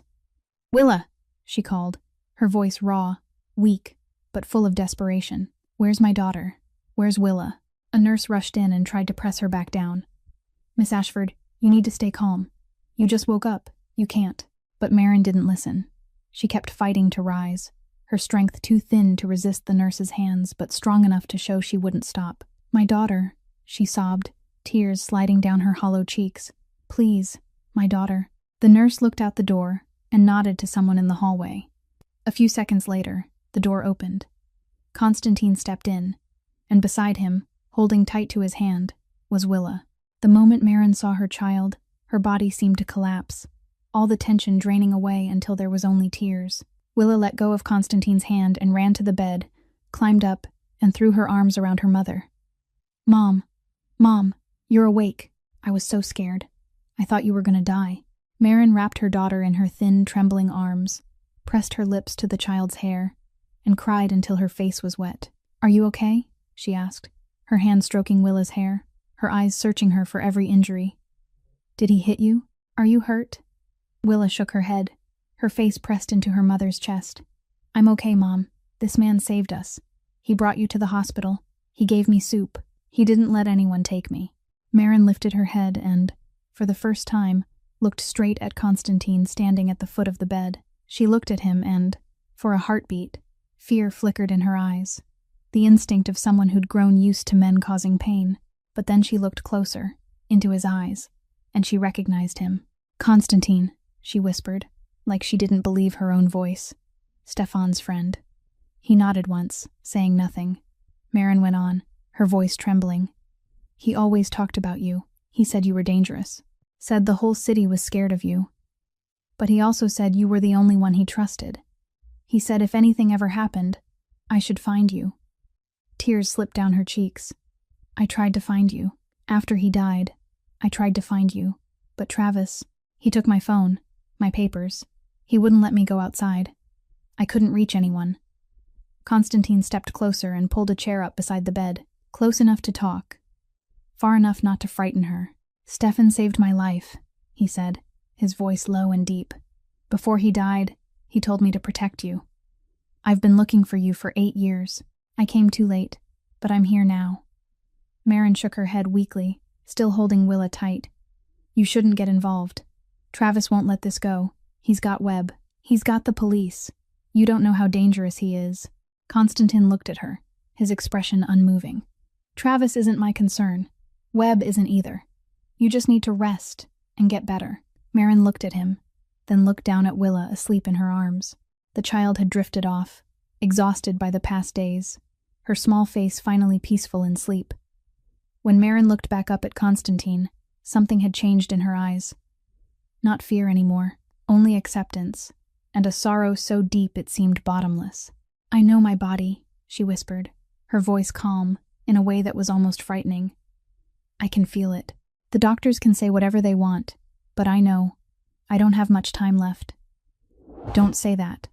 Willa, she called, her voice raw, weak, but full of desperation. Where's my daughter? Where's Willa? A nurse rushed in and tried to press her back down. Miss Ashford, you need to stay calm. You just woke up. You can't. But Marin didn't listen. She kept fighting to rise, her strength too thin to resist the nurse's hands, but strong enough to show she wouldn't stop. My daughter, she sobbed, tears sliding down her hollow cheeks. Please, my daughter. The nurse looked out the door and nodded to someone in the hallway. A few seconds later, the door opened. Constantine stepped in, and beside him, holding tight to his hand, was Willa. The moment Marin saw her child, her body seemed to collapse, all the tension draining away until there was only tears. Willa let go of Constantine's hand and ran to the bed, climbed up, and threw her arms around her mother. Mom, you're awake. I was so scared. I thought you were going to die. Marin wrapped her daughter in her thin, trembling arms, pressed her lips to the child's hair, and cried until her face was wet. Are you okay? She asked, her hand stroking Willa's hair, her eyes searching her for every injury. Did he hit you? Are you hurt? Willa shook her head, her face pressed into her mother's chest. I'm okay, Mom. This man saved us. He brought you to the hospital. He gave me soup. He didn't let anyone take me. Marin lifted her head and, for the first time, looked straight at Constantine standing at the foot of the bed. She looked at him and, for a heartbeat, fear flickered in her eyes, the instinct of someone who'd grown used to men causing pain. But then she looked closer, into his eyes, and she recognized him. Constantine, she whispered, like she didn't believe her own voice. Stefan's friend. He nodded once, saying nothing. Marin went on, her voice trembling. He always talked about you. He said you were dangerous. Said the whole city was scared of you. But he also said you were the only one he trusted. He said if anything ever happened, I should find you. Tears slipped down her cheeks. I tried to find you. After he died, I tried to find you. But Travis, he took my phone, my papers. He wouldn't let me go outside. I couldn't reach anyone. Constantine stepped closer and pulled a chair up beside the bed, close enough to talk, far enough not to frighten her. Stefan saved my life, he said, his voice low and deep. Before he died, he told me to protect you. I've been looking for you for 8 years. I came too late, but I'm here now. Marin shook her head weakly, still holding Willa tight. You shouldn't get involved. Travis won't let this go. He's got Webb. He's got the police. You don't know how dangerous he is. Constantine looked at her, his expression unmoving. Travis isn't my concern. Webb isn't either. You just need to rest and get better. Marin looked at him, then looked down at Willa asleep in her arms. The child had drifted off, exhausted by the past days, her small face finally peaceful in sleep. When Marin looked back up at Constantine, something had changed in her eyes. Not fear anymore, only acceptance, and a sorrow so deep it seemed bottomless. "I know my body," she whispered, her voice calm, in a way that was almost frightening. "I can feel it. The doctors can say whatever they want, but I know. I don't have much time left." "Don't say that,"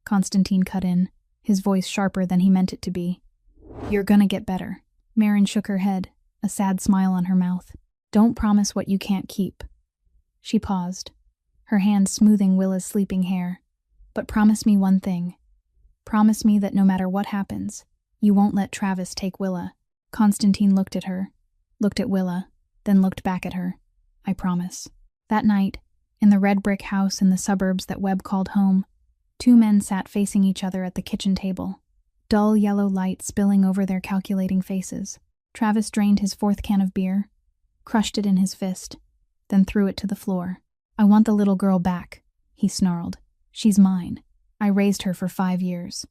Constantine cut in, his voice sharper than he meant it to be. "You're gonna get better." Marin shook her head, a sad smile on her mouth. "Don't promise what you can't keep." She paused, her hand smoothing Willa's sleeping hair. "But promise me one thing. Promise me that no matter what happens, you won't let Travis take Willa." Constantine looked at her, looked at Willa, then looked back at her. "I promise." That night, in the red brick house in the suburbs that Webb called home, two men sat facing each other at the kitchen table, dull yellow light spilling over their calculating faces. Travis drained his fourth can of beer, crushed it in his fist, then threw it to the floor. "I want the little girl back," he snarled. "She's mine. I raised her for 5 years.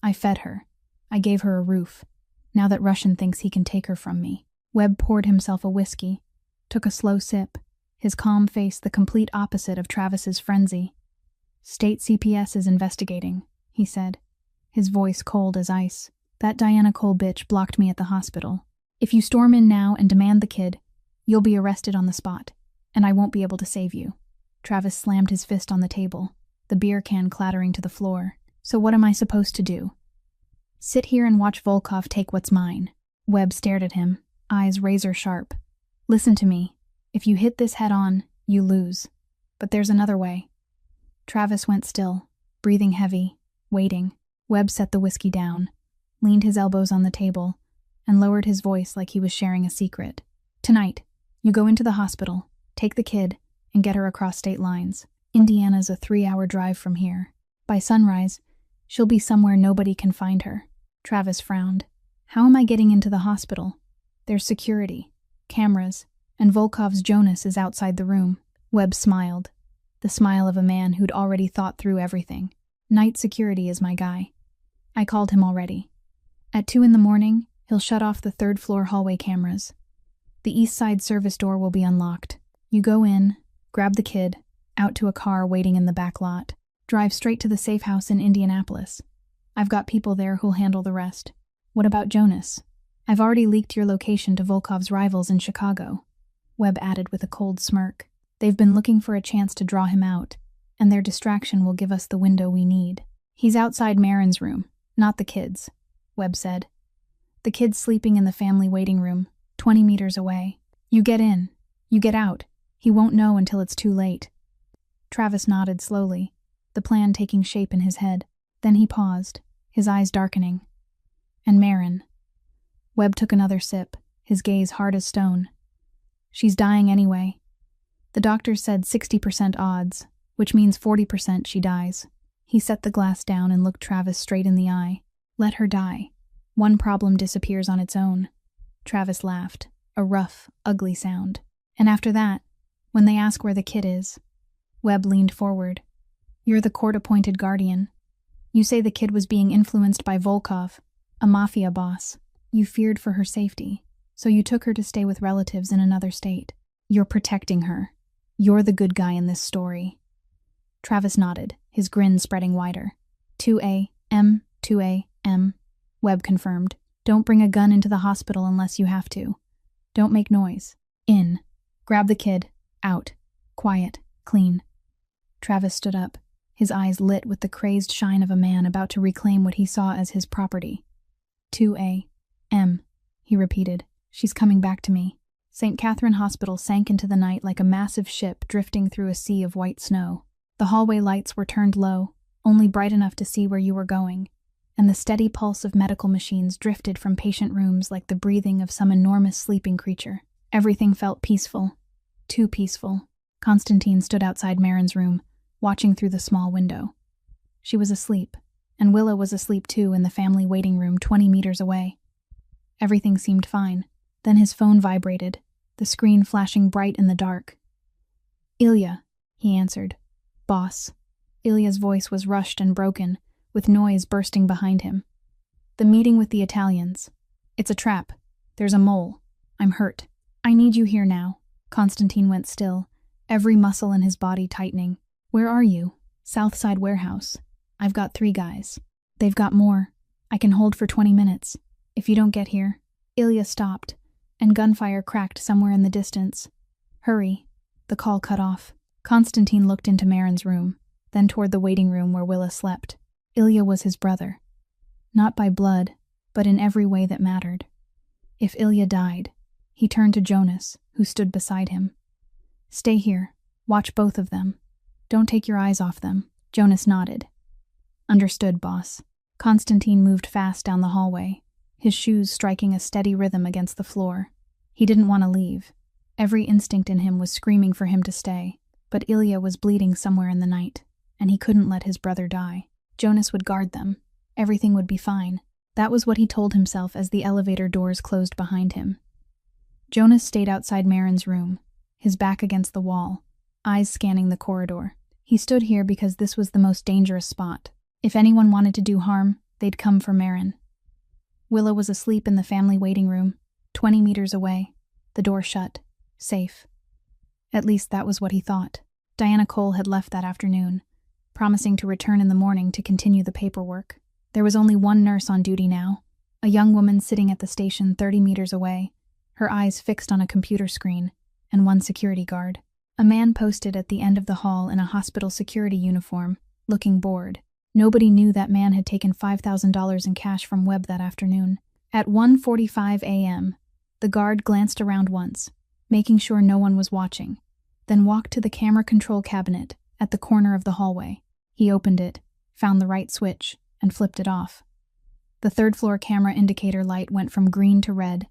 I fed her. I gave her a roof. Now that Russian thinks he can take her from me." Webb poured himself a whiskey, took a slow sip, his calm face the complete opposite of Travis's frenzy. "State CPS is investigating," he said, his voice cold as ice. "That Diana Cole bitch blocked me at the hospital. If you storm in now and demand the kid, you'll be arrested on the spot, and I won't be able to save you." Travis slammed his fist on the table, the beer can clattering to the floor. "So what am I supposed to do? Sit here and watch Volkov take what's mine?" Webb stared at him, eyes razor sharp. "Listen to me. If you hit this head on, you lose. But there's another way." Travis went still, breathing heavy, waiting. Webb set the whiskey down, leaned his elbows on the table, and lowered his voice like he was sharing a secret. "Tonight, you go into the hospital, take the kid, and get her across state lines. Indiana's a 3-hour drive from here. By sunrise, she'll be somewhere nobody can find her." Travis frowned. "How am I getting into the hospital? There's security, cameras, and Volkov's Jonas is outside the room." Webb smiled, the smile of a man who'd already thought through everything. "Night security is my guy. I called him already. At 2 in the morning, he'll shut off the 3rd-floor hallway cameras. The east side service door will be unlocked. You go in, grab the kid, out to a car waiting in the back lot. Drive straight to the safe house in Indianapolis. I've got people there who'll handle the rest. What about Jonas? I've already leaked your location to Volkov's rivals in Chicago," Webb added with a cold smirk. "They've been looking for a chance to draw him out, and their distraction will give us the window we need." "He's outside Marin's room, not the kid's," Webb said. "The kid's sleeping in the family waiting room, 20 meters away. You get in, you get out. He won't know until it's too late." Travis nodded slowly, the plan taking shape in his head. Then he paused, his eyes darkening. "And Marin?" Webb took another sip, his gaze hard as stone. "She's dying anyway. The doctor said 60% odds, which means 40% she dies." He set the glass down and looked Travis straight in the eye. "Let her die. One problem disappears on its own." Travis laughed, a rough, ugly sound. "And after that, when they ask where the kid is..." Webb leaned forward. "You're the court-appointed guardian. You say the kid was being influenced by Volkov, a Mafia boss. You feared for her safety, so you took her to stay with relatives in another state. You're protecting her. You're the good guy in this story." Travis nodded, his grin spreading wider. 2AM, 2AM, Webb confirmed. "Don't bring a gun into the hospital unless you have to. Don't make noise. In. Grab the kid. Out. Quiet. Clean." Travis stood up, his eyes lit with the crazed shine of a man about to reclaim what he saw as his property. 2AM, he repeated. "She's coming back to me." St. Catherine Hospital sank into the night like a massive ship drifting through a sea of white snow. The hallway lights were turned low, only bright enough to see where you were going, and the steady pulse of medical machines drifted from patient rooms like the breathing of some enormous sleeping creature. Everything felt peaceful. Too peaceful. Constantine stood outside Marin's room, watching through the small window. She was asleep, and Willa was asleep too in the family waiting room 20 meters away. Everything seemed fine. Then his phone vibrated, the screen flashing bright in the dark. "Ilya," he answered. "Boss." Ilya's voice was rushed and broken, with noise bursting behind him. "The meeting with the Italians. It's a trap. There's a mole. I'm hurt. I need you here now." Constantine went still, every muscle in his body tightening. "Where are you?" "Southside warehouse. I've got 3 guys. They've got more. I can hold for 20 minutes. If you don't get here." Ilya stopped, and gunfire cracked somewhere in the distance. "Hurry." The call cut off. Konstantin looked into Marin's room, then toward the waiting room where Willa slept. Ilya was his brother. Not by blood, but in every way that mattered. If Ilya died, he turned to Jonas, who stood beside him. "Stay here. Watch both of them. Don't take your eyes off them." Jonas nodded. "Understood, boss." Konstantin moved fast down the hallway, his shoes striking a steady rhythm against the floor. He didn't want to leave. Every instinct in him was screaming for him to stay, but Ilya was bleeding somewhere in the night, and he couldn't let his brother die. Jonas would guard them. Everything would be fine. That was what he told himself as the elevator doors closed behind him. Jonas stayed outside Marin's room, his back against the wall, eyes scanning the corridor. He stood here because this was the most dangerous spot. If anyone wanted to do harm, they'd come for Marin. Willa was asleep in the family waiting room, 20 meters away, the door shut, safe. At least that was what he thought. Diana Cole had left that afternoon, promising to return in the morning to continue the paperwork. There was only one nurse on duty now, a young woman sitting at the station 30 meters away, her eyes fixed on a computer screen, and one security guard. A man posted at the end of the hall in a hospital security uniform, looking bored. Nobody knew that man had taken $5,000 in cash from Webb that afternoon. At 1:45 a.m., the guard glanced around once, making sure no one was watching, then walked to the camera control cabinet at the corner of the hallway. He opened it, found the right switch, and flipped it off. The third-floor camera indicator light went from green to red,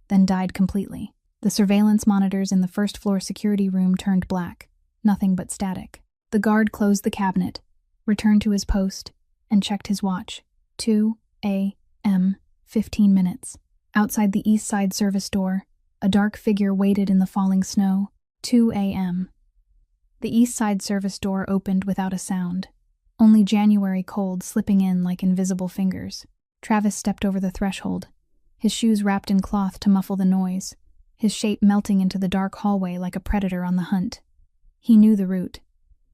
then died completely. The surveillance monitors in the first-floor security room turned black, nothing but static. The guard closed the cabinet, returned to his post, and checked his watch. 2 a.m., 15 minutes. Outside the east side service door, a dark figure waited in the falling snow. 2 a.m. The east side service door opened without a sound, only January cold slipping in like invisible fingers. Travis stepped over the threshold, his shoes wrapped in cloth to muffle the noise, his shape melting into the dark hallway like a predator on the hunt. He knew the route.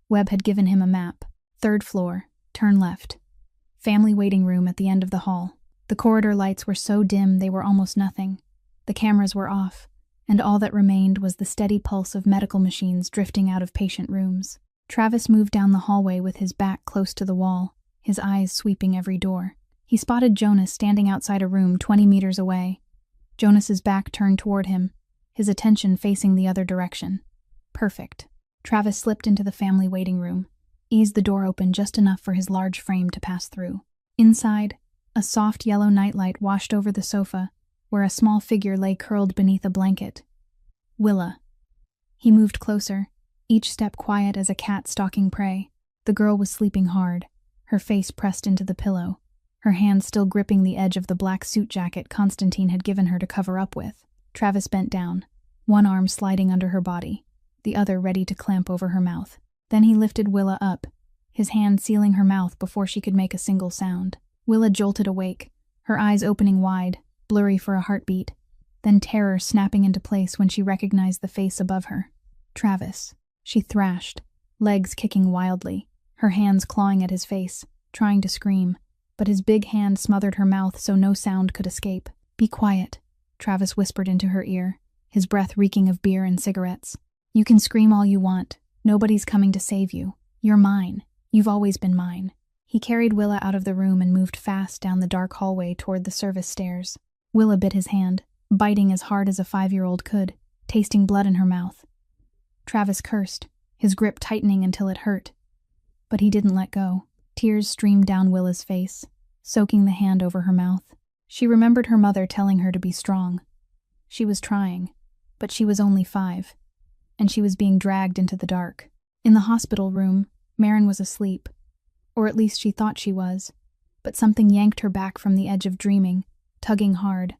Webb had given him a map. 3rd floor, turn left. Family waiting room at the end of the hall. The corridor lights were so dim they were almost nothing. The cameras were off, and all that remained was the steady pulse of medical machines drifting out of patient rooms. Travis moved down the hallway with his back close to the wall, his eyes sweeping every door. He spotted Jonas standing outside a room 20 meters away. Jonas's back turned toward him, his attention facing the other direction. Perfect. Travis slipped into the family waiting room, eased the door open just enough for his large frame to pass through. Inside, a soft yellow nightlight washed over the sofa, where a small figure lay curled beneath a blanket. Willa. He moved closer, each step quiet as a cat stalking prey. The girl was sleeping hard, her face pressed into the pillow, her hand still gripping the edge of the black suit jacket Konstantin had given her to cover up with. Travis bent down, one arm sliding under her body, the other ready to clamp over her mouth. Then he lifted Willa up, his hand sealing her mouth before she could make a single sound. Willa jolted awake, her eyes opening wide, blurry for a heartbeat, then terror snapping into place when she recognized the face above her. Travis. She thrashed, legs kicking wildly, her hands clawing at his face, trying to scream, but his big hand smothered her mouth so no sound could escape. "Be quiet," Travis whispered into her ear, his breath reeking of beer and cigarettes. "You can scream all you want. Nobody's coming to save you. You're mine. You've always been mine." He carried Willa out of the room and moved fast down the dark hallway toward the service stairs. Willa bit his hand, biting as hard as a 5-year-old could, tasting blood in her mouth. Travis cursed, his grip tightening until it hurt. But he didn't let go. Tears streamed down Willa's face, soaking the hand over her mouth. She remembered her mother telling her to be strong. She was trying, but she was only 5. And she was being dragged into the dark. In the hospital room, Marin was asleep, or at least she thought she was, but something yanked her back from the edge of dreaming, tugging hard,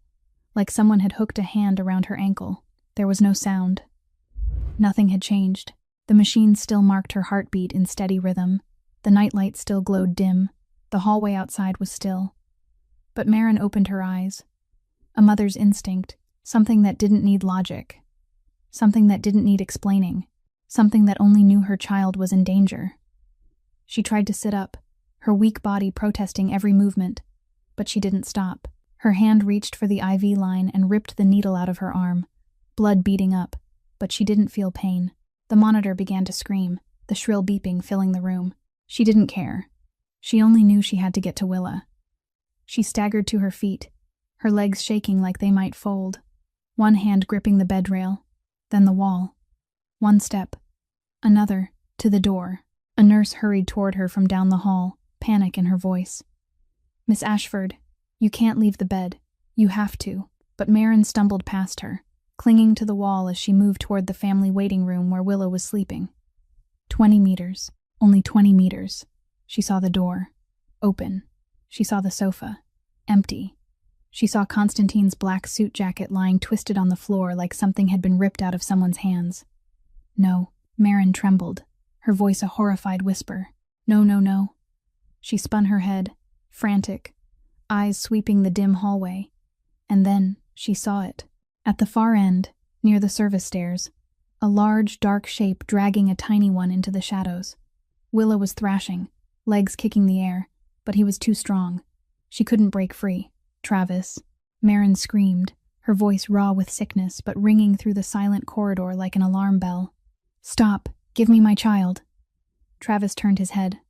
like someone had hooked a hand around her ankle. There was no sound. Nothing had changed. The machine still marked her heartbeat in steady rhythm. The nightlight still glowed dim. The hallway outside was still. But Marin opened her eyes. A mother's instinct, something that didn't need logic. Something that didn't need explaining. something that only knew her child was in danger. She tried to sit up, her weak body protesting every movement, but she didn't stop. Her hand reached for the IV line and ripped the needle out of her arm, blood beating up, but she didn't feel pain. The monitor began to scream, the shrill beeping filling the room. She didn't care. She only knew she had to get to Willa. She staggered to her feet, her legs shaking like they might fold, one hand gripping the bed rail, then the wall. One step, another, to the door. A nurse hurried toward her from down the hall, panic in her voice. "Miss Ashford, you can't leave the bed. You have to." But Marin stumbled past her, clinging to the wall as she moved toward the family waiting room where Willa was sleeping. 20 meters. Only 20 meters. She saw the door. Open. She saw the sofa. Empty. She saw Constantine's black suit jacket lying twisted on the floor like something had been ripped out of someone's hands. No. Marin trembled, her voice a horrified whisper. No, no, no. She spun her head, frantic, eyes sweeping the dim hallway. And then she saw it. At the far end, near the service stairs, a large, dark shape dragging a tiny one into the shadows. Willa was thrashing, legs kicking the air, but he was too strong. She couldn't break free. "Travis." Marin screamed, her voice raw with sickness but ringing through the silent corridor like an alarm bell. "Stop! Give me my child!" Travis turned his head.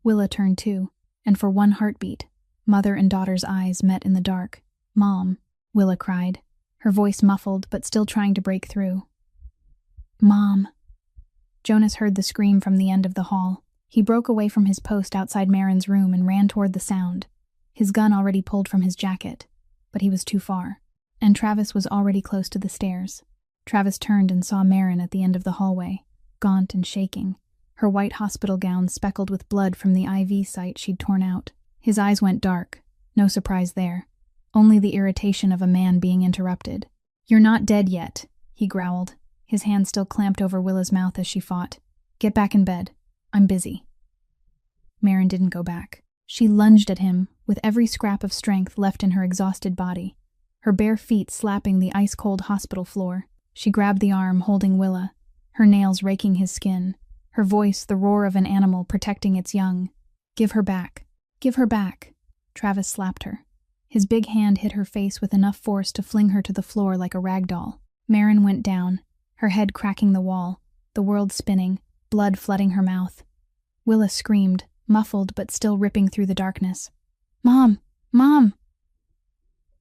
Willa turned too, and for one heartbeat, mother and daughter's eyes met in the dark. "Mom," Willa cried, her voice muffled but still trying to break through. "Mom." Jonas heard the scream from the end of the hall. He broke away from his post outside Marin's room and ran toward the sound, his gun already pulled from his jacket, but he was too far, and Travis was already close to the stairs. Travis turned and saw Marin at the end of the hallway, gaunt and shaking, her white hospital gown speckled with blood from the IV site she'd torn out. His eyes went dark, no surprise there, only the irritation of a man being interrupted. "You're not dead yet," he growled, his hand still clamped over Willa's mouth as she fought. "Get back in bed. I'm busy." Marin didn't go back. She lunged at him, with every scrap of strength left in her exhausted body, her bare feet slapping the ice-cold hospital floor. She grabbed the arm holding Willa, her nails raking his skin, her voice the roar of an animal protecting its young. "Give her back. Give her back." Travis slapped her. His big hand hit her face with enough force to fling her to the floor like a rag doll. Marin went down, her head cracking the wall, the world spinning, blood flooding her mouth. Willa screamed, muffled but still ripping through the darkness. "Mom! Mom!"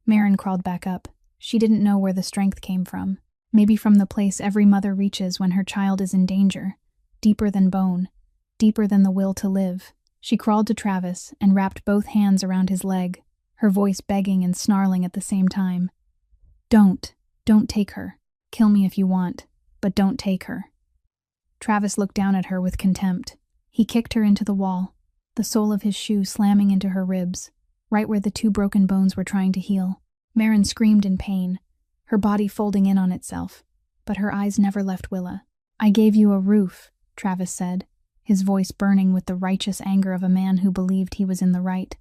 Marin crawled back up. She didn't know where the strength came from. Maybe from the place every mother reaches when her child is in danger, deeper than bone, deeper than the will to live. She crawled to Travis and wrapped both hands around his leg, her voice begging and snarling at the same time. Don't take her. Kill me if you want, but don't take her." Travis looked down at her with contempt. He kicked her into the wall, the sole of his shoe slamming into her ribs, right where the two broken bones were trying to heal. Marin screamed in pain, her body folding in on itself, but her eyes never left Willa. "I gave you a roof," Travis said, his voice burning with the righteous anger of a man who believed he was in the right.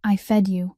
"I fed you.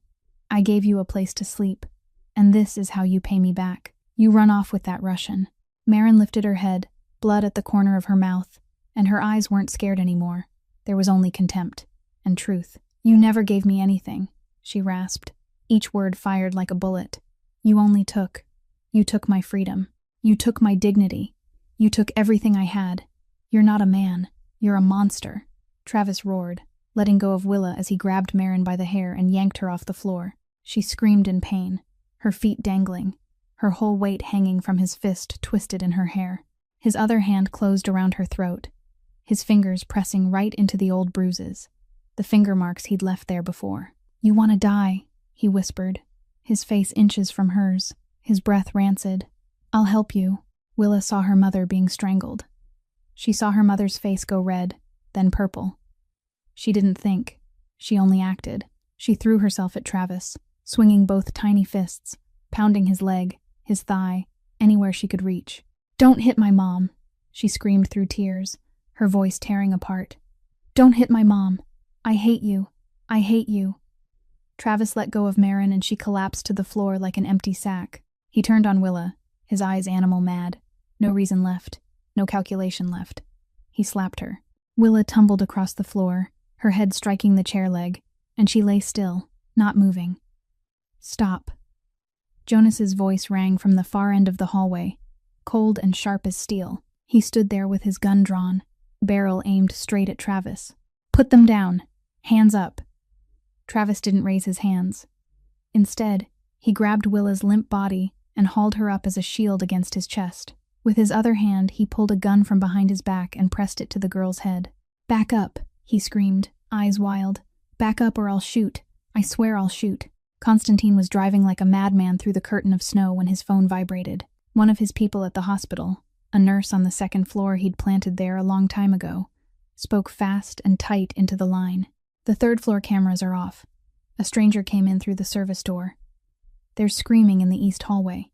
I gave you a place to sleep, and this is how you pay me back. You run off with that Russian." Marin lifted her head, blood at the corner of her mouth, and her eyes weren't scared anymore. There was only contempt and truth. "You never gave me anything," she rasped, each word fired like a bullet. "You only took. You took my freedom. You took my dignity. You took everything I had. You're not a man. You're a monster." Travis roared, letting go of Willa as he grabbed Marin by the hair and yanked her off the floor. She screamed in pain, her feet dangling, her whole weight hanging from his fist twisted in her hair. His other hand closed around her throat, his fingers pressing right into the old bruises, the finger marks he'd left there before. "You want to die," he whispered, his face inches from hers, his breath rancid. "I'll help you." Willa saw her mother being strangled. She saw her mother's face go red, then purple. She didn't think. She only acted. She threw herself at Travis, swinging both tiny fists, pounding his leg, his thigh, anywhere she could reach. "Don't hit my mom," she screamed through tears, her voice tearing apart. "Don't hit my mom. I hate you. I hate you." Travis let go of Marin and she collapsed to the floor like an empty sack. He turned on Willa, his eyes animal mad. No reason left. No calculation left. He slapped her. Willa tumbled across the floor, her head striking the chair leg, and she lay still, not moving. Stop. Jonas's voice rang from the far end of the hallway, cold and sharp as steel. He stood there with his gun drawn, barrel aimed straight at Travis. Put them down. Hands up. Travis didn't raise his hands. Instead, he grabbed Willa's limp body and hauled her up as a shield against his chest. With his other hand, he pulled a gun from behind his back and pressed it to the girl's head. Back up, he screamed, eyes wild. Back up or I'll shoot. I swear I'll shoot. Constantine was driving like a madman through the curtain of snow when his phone vibrated. One of his people at the hospital, a nurse on the second floor he'd planted there a long time ago, spoke fast and tight into the line. The third-floor cameras are off. A stranger came in through the service door. There's screaming in the east hallway.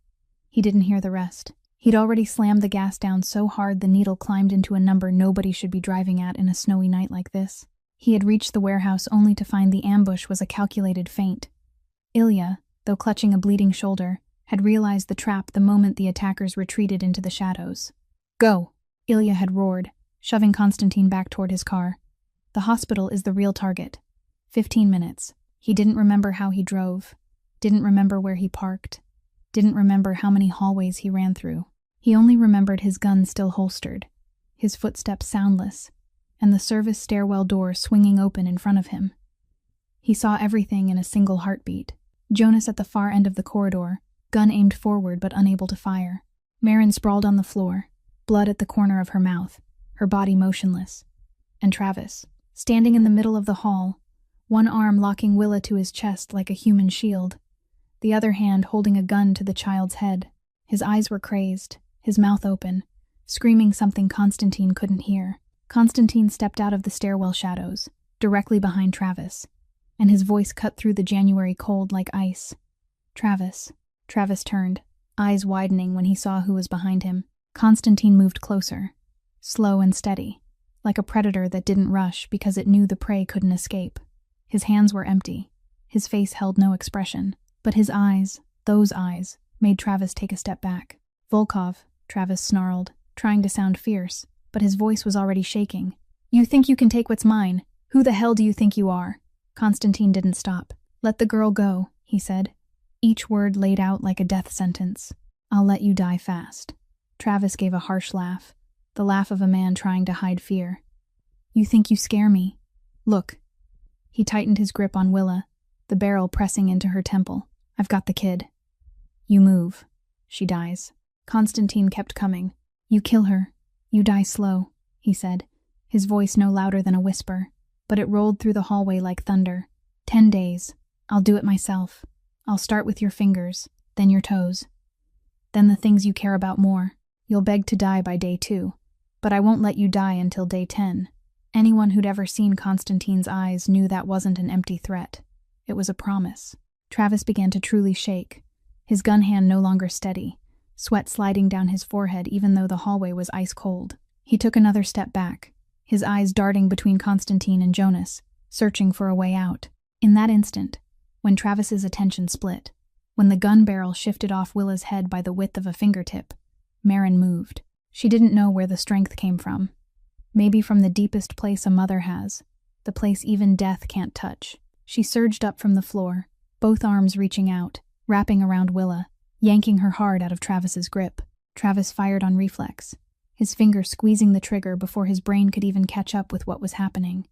He didn't hear the rest. He'd already slammed the gas down so hard the needle climbed into a number nobody should be driving at in a snowy night like this. He had reached the warehouse only to find the ambush was a calculated feint. Ilya, though clutching a bleeding shoulder, had realized the trap the moment the attackers retreated into the shadows. Go! Ilya had roared, shoving Constantine back toward his car. The hospital is the real target. 15 minutes. He didn't remember how he drove, didn't remember where he parked, didn't remember how many hallways he ran through. He only remembered his gun still holstered, his footsteps soundless, and the service stairwell door swinging open in front of him. He saw everything in a single heartbeat. Jonas at the far end of the corridor, gun aimed forward but unable to fire. Marin sprawled on the floor, blood at the corner of her mouth, her body motionless. And Travis, standing in the middle of the hall, one arm locking Willa to his chest like a human shield, the other hand holding a gun to the child's head. His eyes were crazed, his mouth open, screaming something Constantine couldn't hear. Constantine stepped out of the stairwell shadows, directly behind Travis, and his voice cut through the January cold like ice. Travis. Travis turned, eyes widening when he saw who was behind him. Constantine moved closer, slow and steady, like a predator that didn't rush because it knew the prey couldn't escape. His hands were empty, his face held no expression, but his eyes, those eyes, made Travis take a step back. Volkov, Travis snarled, trying to sound fierce, but his voice was already shaking. You think you can take what's mine? Who the hell do you think you are? Constantine didn't stop. Let the girl go, he said, each word laid out like a death sentence. I'll let you die fast. Travis gave a harsh laugh, the laugh of a man trying to hide fear. You think you scare me? Look. He tightened his grip on Willa, the barrel pressing into her temple. I've got the kid. You move. She dies. Constantine kept coming. You kill her. You die slow, he said, his voice no louder than a whisper, but it rolled through the hallway like thunder. 10 days. I'll do it myself. I'll start with your fingers, then your toes. Then the things you care about more. You'll beg to die by day 2, but I won't let you die until day 10. Anyone who'd ever seen Constantine's eyes knew that wasn't an empty threat. It was a promise. Travis began to truly shake, his gun hand no longer steady, sweat sliding down his forehead even though the hallway was ice cold. He took another step back, his eyes darting between Constantine and Jonas, searching for a way out. In that instant, when Travis's attention split, when the gun barrel shifted off Willa's head by the width of a fingertip, Marin moved. She didn't know where the strength came from. Maybe from the deepest place a mother has, the place even death can't touch. She surged up from the floor, both arms reaching out, wrapping around Willa, yanking her hard out of Travis's grip. Travis fired on reflex, his finger squeezing the trigger before his brain could even catch up with what was happening.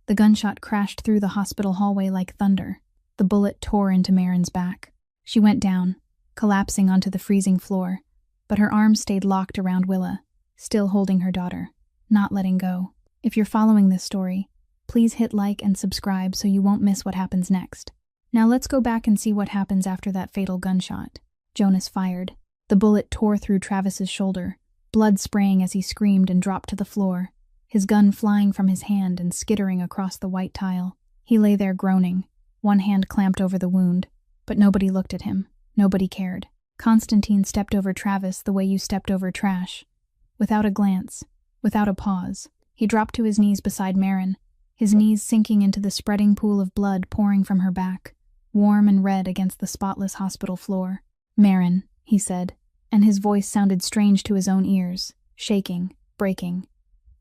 The gunshot crashed through the hospital hallway like thunder. The bullet tore into Marin's back. She went down, collapsing onto the freezing floor, but her arms stayed locked around Willa, still holding her daughter, not letting go. If you're following this story, please hit like and subscribe so you won't miss what happens next. Now let's go back and see what happens after that fatal gunshot. Jonas fired. The bullet tore through Travis's shoulder, blood spraying as he screamed and dropped to the floor, his gun flying from his hand and skittering across the white tile. He lay there groaning, one hand clamped over the wound, but nobody looked at him. Nobody cared. Constantine stepped over Travis the way you stepped over trash. Without a glance, without a pause, he dropped to his knees beside Marin, his knees sinking into the spreading pool of blood pouring from her back, warm and red against the spotless hospital floor. Marin, he said, and his voice sounded strange to his own ears. shaking, breaking.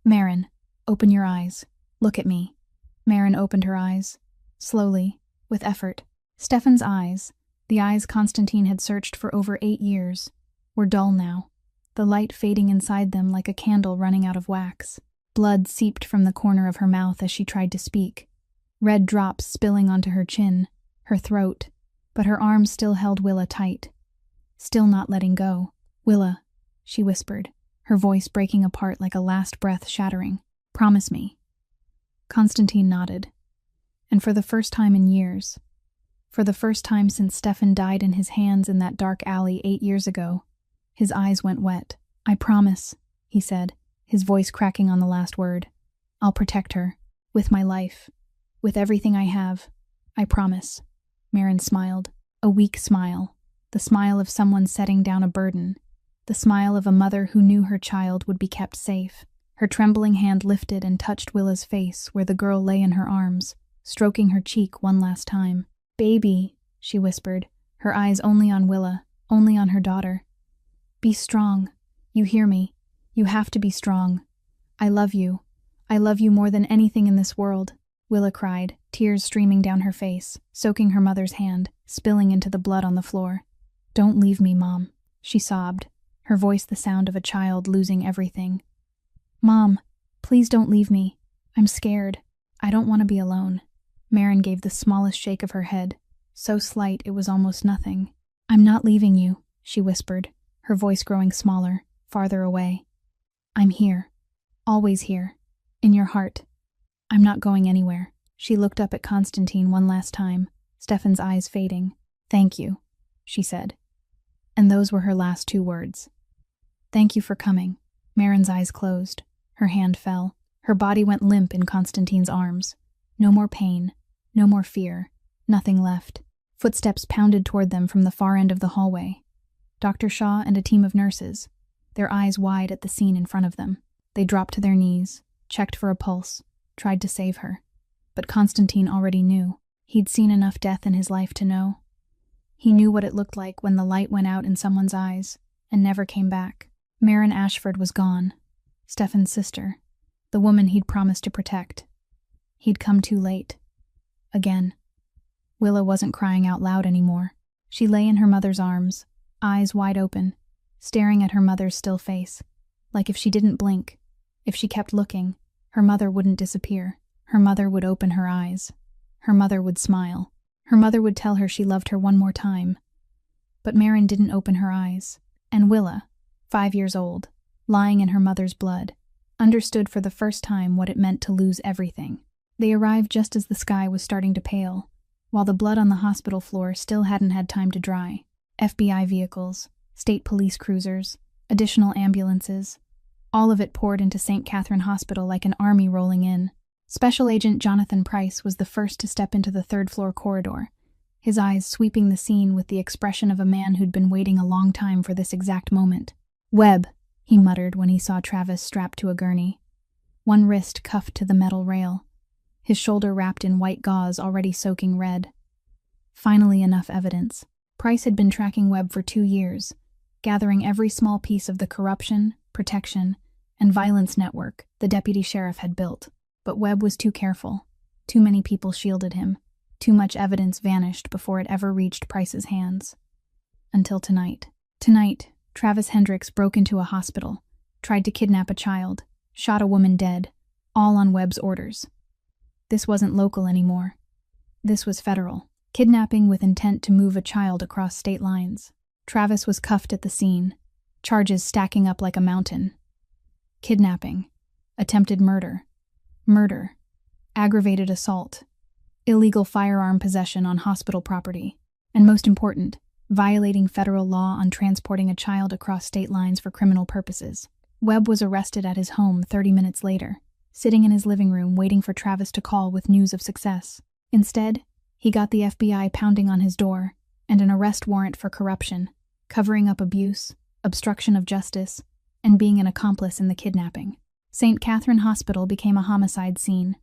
"Marin, open your eyes. Look at me." Marin opened her eyes, slowly, with effort. Stefan's eyes, the eyes Constantine had searched for over 8 years, were dull now, the light fading inside them like a candle running out of wax. Blood seeped from the corner of her mouth as she tried to speak, red drops spilling onto her chin, her throat, but her arms still held Willa tight, still not letting go. "Willa," she whispered, her voice breaking apart like a last breath shattering. "Promise me." Constantine nodded. And for the first time in years, for the first time since Stefan died in his hands in that dark alley 8 years ago, his eyes went wet. "I promise," he said, his voice cracking on the last word. "I'll protect her, with my life, with everything I have. I promise." Marin smiled, a weak smile, the smile of someone setting down a burden, the smile of a mother who knew her child would be kept safe. Her trembling hand lifted and touched Willa's face where the girl lay in her arms, stroking her cheek one last time. "Baby," she whispered, her eyes only on Willa, only on her daughter. "Be strong. You hear me. You have to be strong. I love you. I love you more than anything in this world," Willa cried, tears streaming down her face, soaking her mother's hand, spilling into the blood on the floor. "Don't leave me, Mom," she sobbed, her voice the sound of a child losing everything. "Mom, please don't leave me. I'm scared. I don't want to be alone." Marin gave the smallest shake of her head, so slight it was almost nothing. "I'm not leaving you," she whispered, her voice growing smaller, farther away. "I'm here. Always here. In your heart. I'm not going anywhere." She looked up at Constantine one last time, Stefan's eyes fading. "Thank you," she said. And those were her last 2 words. "Thank you for coming." Marin's eyes closed. Her hand fell. Her body went limp in Constantine's arms. No more pain. No more fear. Nothing left. Footsteps pounded toward them from the far end of the hallway. Dr. Shaw and a team of nurses, their eyes wide at the scene in front of them. They dropped to their knees, checked for a pulse, tried to save her. But Constantine already knew. He'd seen enough death in his life to know. He knew what it looked like when the light went out in someone's eyes and never came back. Marin Ashford was gone. Stefan's sister, the woman he'd promised to protect. He'd come too late. Again. Willa wasn't crying out loud anymore. She lay in her mother's arms, eyes wide open, staring at her mother's still face, like if she didn't blink, if she kept looking, her mother wouldn't disappear. Her mother would open her eyes. Her mother would smile. Her mother would tell her she loved her one more time. But Marin didn't open her eyes, and Willa, 5 years old, lying in her mother's blood, understood for the first time what it meant to lose everything. They arrived just as the sky was starting to pale, while the blood on the hospital floor still hadn't had time to dry. FBI vehicles, state police cruisers, additional ambulances, all of it poured into St. Catherine Hospital like an army rolling in. Special Agent Jonathan Price was the first to step into the third-floor corridor, his eyes sweeping the scene with the expression of a man who'd been waiting a long time for this exact moment. "Webb," he muttered when he saw Travis strapped to a gurney, one wrist cuffed to the metal rail, his shoulder wrapped in white gauze already soaking red. Finally enough evidence. Price had been tracking Webb for 2 years, gathering every small piece of the corruption, protection, and violence network the deputy sheriff had built. But Webb was too careful. Too many people shielded him. Too much evidence vanished before it ever reached Price's hands. Until tonight. Tonight, Travis Hendricks broke into a hospital, tried to kidnap a child, shot a woman dead, all on Webb's orders. This wasn't local anymore. This was federal. Kidnapping with intent to move a child across state lines. Travis was cuffed at the scene, charges stacking up like a mountain. Kidnapping, attempted murder, aggravated assault, illegal firearm possession on hospital property, and most important, violating federal law on transporting a child across state lines for criminal purposes. Webb was arrested at his home 30 minutes later, sitting in his living room waiting for Travis to call with news of success. Instead, he got the FBI pounding on his door and an arrest warrant for corruption, covering up abuse, obstruction of justice, and being an accomplice in the kidnapping. St. Catherine Hospital became a homicide scene.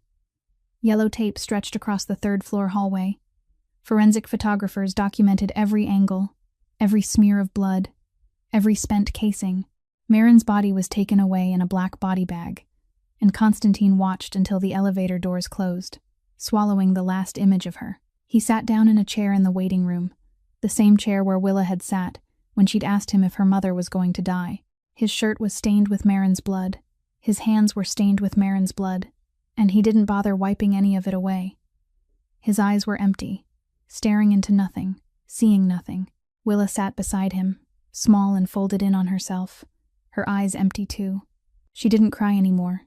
Yellow tape stretched across the third-floor hallway. Forensic photographers documented every angle, every smear of blood, every spent casing, Marin's body was taken away in a black body bag, and Constantine watched until the elevator doors closed, swallowing the last image of her. He sat down in a chair in the waiting room, the same chair where Willa had sat when she'd asked him if her mother was going to die. His shirt was stained with Marin's blood, his hands were stained with Marin's blood, and he didn't bother wiping any of it away. His eyes were empty, staring into nothing, seeing nothing. Willa sat beside him, small and folded in on herself, her eyes empty too. She didn't cry anymore.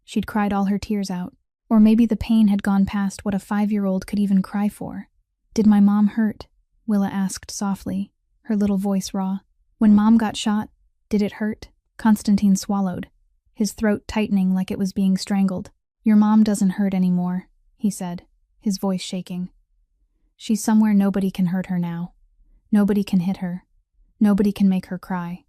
She'd cried all her tears out. Or maybe the pain had gone past what a 5-year-old could even cry for. "Did my mom hurt?" Willa asked softly, her little voice raw. "When Mom got shot, did it hurt?" Constantine swallowed, his throat tightening like it was being strangled. "Your mom doesn't hurt anymore," he said, his voice shaking. "She's somewhere nobody can hurt her now. Nobody can hit her. Nobody can make her cry.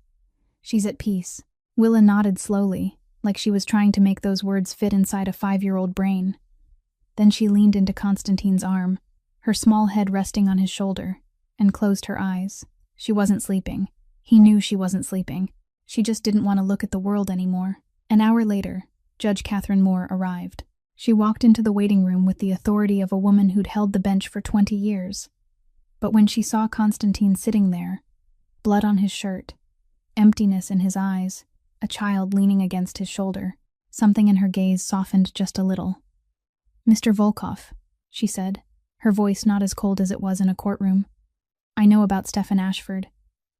She's at peace." Willa nodded slowly, like she was trying to make those words fit inside a 5-year-old brain. Then she leaned into Constantine's arm, her small head resting on his shoulder, and closed her eyes. She wasn't sleeping. He knew she wasn't sleeping. She just didn't want to look at the world anymore. An hour later, Judge Catherine Moore arrived. She walked into the waiting room with the authority of a woman who'd held the bench for 20 years. But when she saw Constantine sitting there, blood on his shirt, emptiness in his eyes, a child leaning against his shoulder, something in her gaze softened just a little. "Mr. Volkov," she said, her voice not as cold as it was in a courtroom. "I know about Stefan Ashford.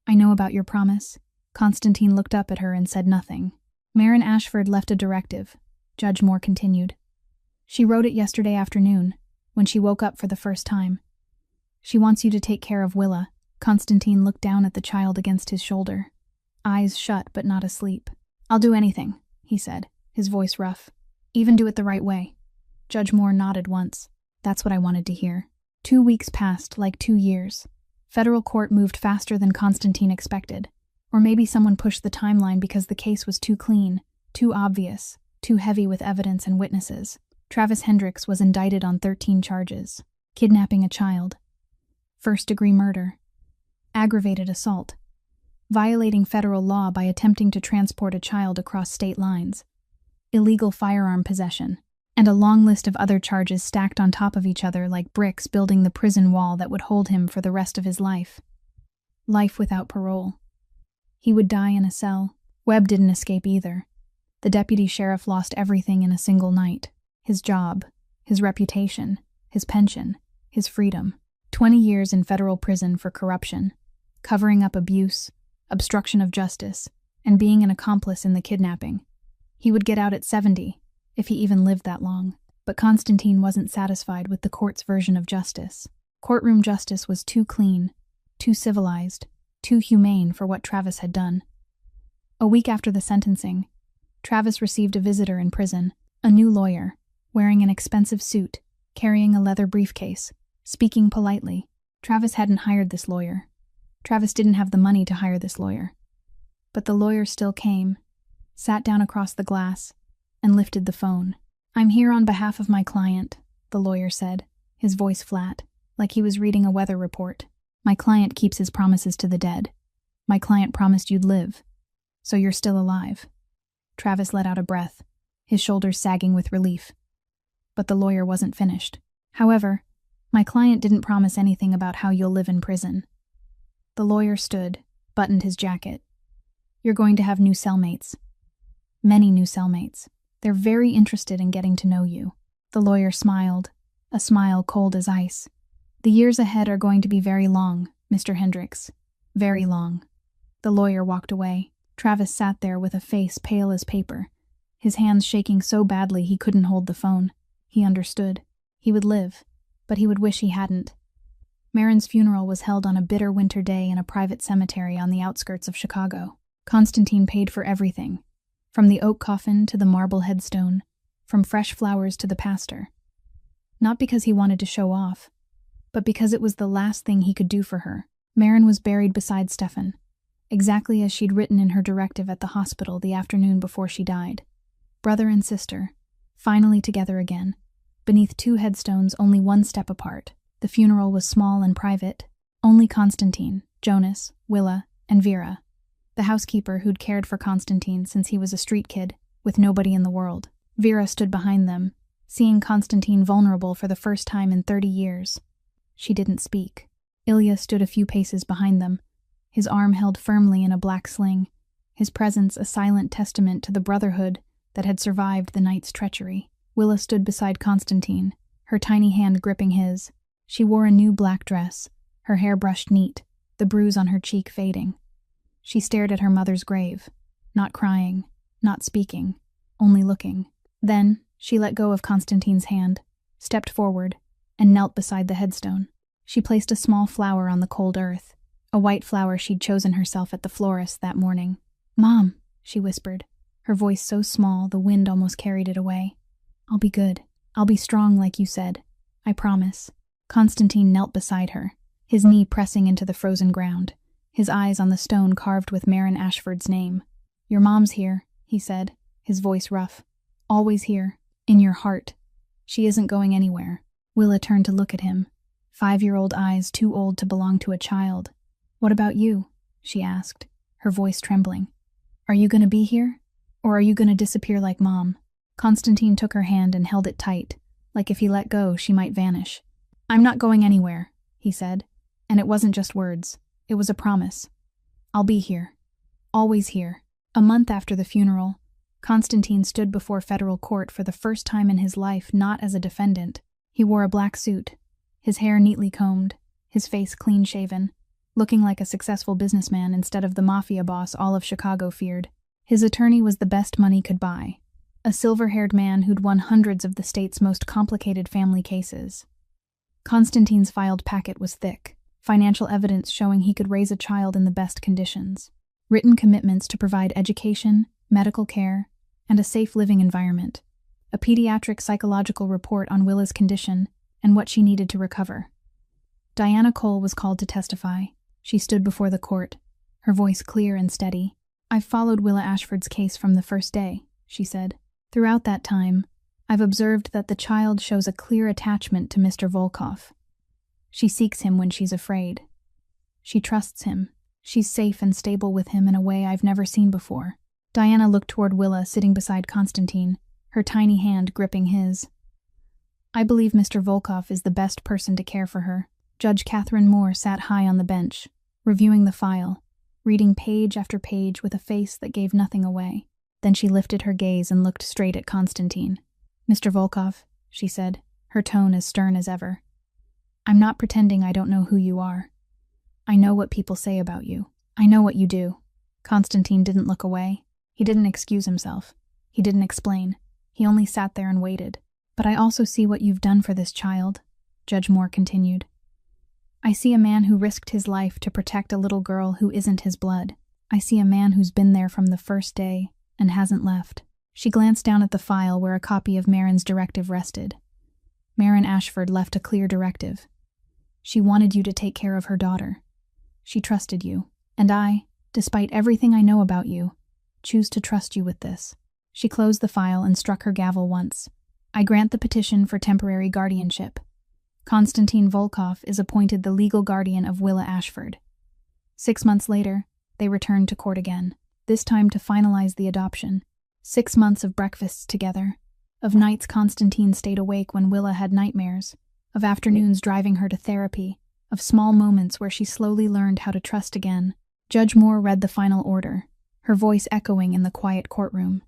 I know about your promise." Constantine looked up at her and said nothing. "Marin Ashford left a directive," Judge Moore continued. "She wrote it yesterday afternoon, when she woke up for the first time. She wants you to take care of Willa." Constantine looked down at the child against his shoulder, eyes shut but not asleep. "I'll do anything," he said, his voice rough. "Even do it the right way." Judge Moore nodded once. That's what I wanted to hear. 2 weeks passed like 2 years. Federal court moved faster than Constantine expected. Or maybe someone pushed the timeline because the case was too clean, too obvious, too heavy with evidence and witnesses. Travis Hendricks was indicted on 13 charges: kidnapping a child, first-degree murder, aggravated assault, violating federal law by attempting to transport a child across state lines, illegal firearm possession, and a long list of other charges stacked on top of each other like bricks building the prison wall that would hold him for the rest of his life. Life without parole. He would die in a cell. Webb didn't escape either. The deputy sheriff lost everything in a single night. His job, his reputation, his pension, his freedom. 20 years in federal prison for corruption, covering up abuse, obstruction of justice, and being an accomplice in the kidnapping. He would get out at 70, if he even lived that long. But Constantine wasn't satisfied with the court's version of justice. Courtroom justice was too clean, too civilized, too humane for what Travis had done. A week after the sentencing, Travis received a visitor in prison, a new lawyer, wearing an expensive suit, carrying a leather briefcase, speaking politely. Travis hadn't hired this lawyer. Travis didn't have the money to hire this lawyer. But the lawyer still came, sat down across the glass, and lifted the phone. "I'm here on behalf of my client," the lawyer said, his voice flat, like he was reading a weather report. "My client keeps his promises to the dead. My client promised you'd live. So you're still alive." Travis let out a breath, his shoulders sagging with relief. But the lawyer wasn't finished. "However, my client didn't promise anything about how you'll live in prison." The lawyer stood, buttoned his jacket. "You're going to have new cellmates. Many new cellmates. They're very interested in getting to know you." The lawyer smiled, a smile cold as ice. "The years ahead are going to be very long, Mr. Hendricks. Very long." The lawyer walked away. Travis sat there with a face pale as paper, his hands shaking so badly he couldn't hold the phone. He understood. He would live, but he would wish he hadn't. Marin's funeral was held on a bitter winter day in a private cemetery on the outskirts of Chicago. Constantine paid for everything, from the oak coffin to the marble headstone, from fresh flowers to the pastor. Not because he wanted to show off, but because it was the last thing he could do for her. Marin was buried beside Stefan, exactly as she'd written in her directive at the hospital the afternoon before she died. Brother and sister, finally together again, beneath 2 headstones only 1 step apart. The funeral was small and private. Only Constantine, Jonas, Willa, and Vera. the housekeeper who'd cared for Constantine since he was a street kid, with nobody in the world. Vera stood behind them, seeing Constantine vulnerable for the first time in 30 years. She didn't speak. Ilya stood a few paces behind them, his arm held firmly in a black sling, his presence a silent testament to the brotherhood that had survived the night's treachery. Willa stood beside Constantine, her tiny hand gripping his. She wore a new black dress, her hair brushed neat, the bruise on her cheek fading. She stared at her mother's grave, not crying, not speaking, only looking. Then, she let go of Constantine's hand, stepped forward, and knelt beside the headstone. She placed a small flower on the cold earth, a white flower she'd chosen herself at the florist that morning. "Mom," she whispered, her voice so small the wind almost carried it away. "I'll be good. I'll be strong like you said. I promise." Constantine knelt beside her, his knee pressing into the frozen ground, his eyes on the stone carved with Marin Ashford's name. "Your mom's here," he said, his voice rough. "Always here, in your heart. She isn't going anywhere." Willa turned to look at him, 5-year-old eyes too old to belong to a child. "What about you?" she asked, her voice trembling. "Are you going to be here? Or are you going to disappear like Mom?" Constantine took her hand and held it tight, like if he let go, she might vanish. "I'm not going anywhere," he said, and it wasn't just words. It was a promise. "I'll be here. Always here." A month after the funeral, Constantine stood before federal court for the first time in his life not as a defendant. He wore a black suit, his hair neatly combed, his face clean-shaven, looking like a successful businessman instead of the Mafia boss all of Chicago feared. His attorney was the best money could buy, a silver-haired man who'd won hundreds of the state's most complicated family cases. Constantine's filed packet was thick, financial evidence showing he could raise a child in the best conditions, written commitments to provide education, medical care, and a safe living environment, a pediatric psychological report on Willa's condition and what she needed to recover. Diana Cole was called to testify. She stood before the court, her voice clear and steady. "I've followed Willa Ashford's case from the first day," she said. "Throughout that time, I've observed that the child shows a clear attachment to Mr. Volkov. She seeks him when she's afraid. She trusts him. She's safe and stable with him in a way I've never seen before." Diana looked toward Willa sitting beside Constantine, her tiny hand gripping his. "I believe Mr. Volkov is the best person to care for her." Judge Catherine Moore sat high on the bench, reviewing the file, reading page after page with a face that gave nothing away. Then she lifted her gaze and looked straight at Constantine. "Mr. Volkov," she said, her tone as stern as ever. "I'm not pretending I don't know who you are. I know what people say about you. I know what you do." Constantine didn't look away. He didn't excuse himself. He didn't explain. He only sat there and waited. "But I also see what you've done for this child," Judge Moore continued. "I see a man who risked his life to protect a little girl who isn't his blood. I see a man who's been there from the first day and hasn't left." She glanced down at the file where a copy of Marin's directive rested. Marin Ashford left a clear directive. She wanted you to take care of her daughter. She trusted you, and I, despite everything I know about you, choose to trust you with this. She closed the file and struck her gavel once. "I grant the petition for temporary guardianship. Constantine Volkov is appointed the legal guardian of Willa Ashford." 6 months later, they returned to court again, this time to finalize the adoption. 6 months of breakfasts together, of nights Constantine stayed awake when Willa had nightmares, of afternoons driving her to therapy, of small moments where she slowly learned how to trust again. Judge Moore read the final order, her voice echoing in the quiet courtroom.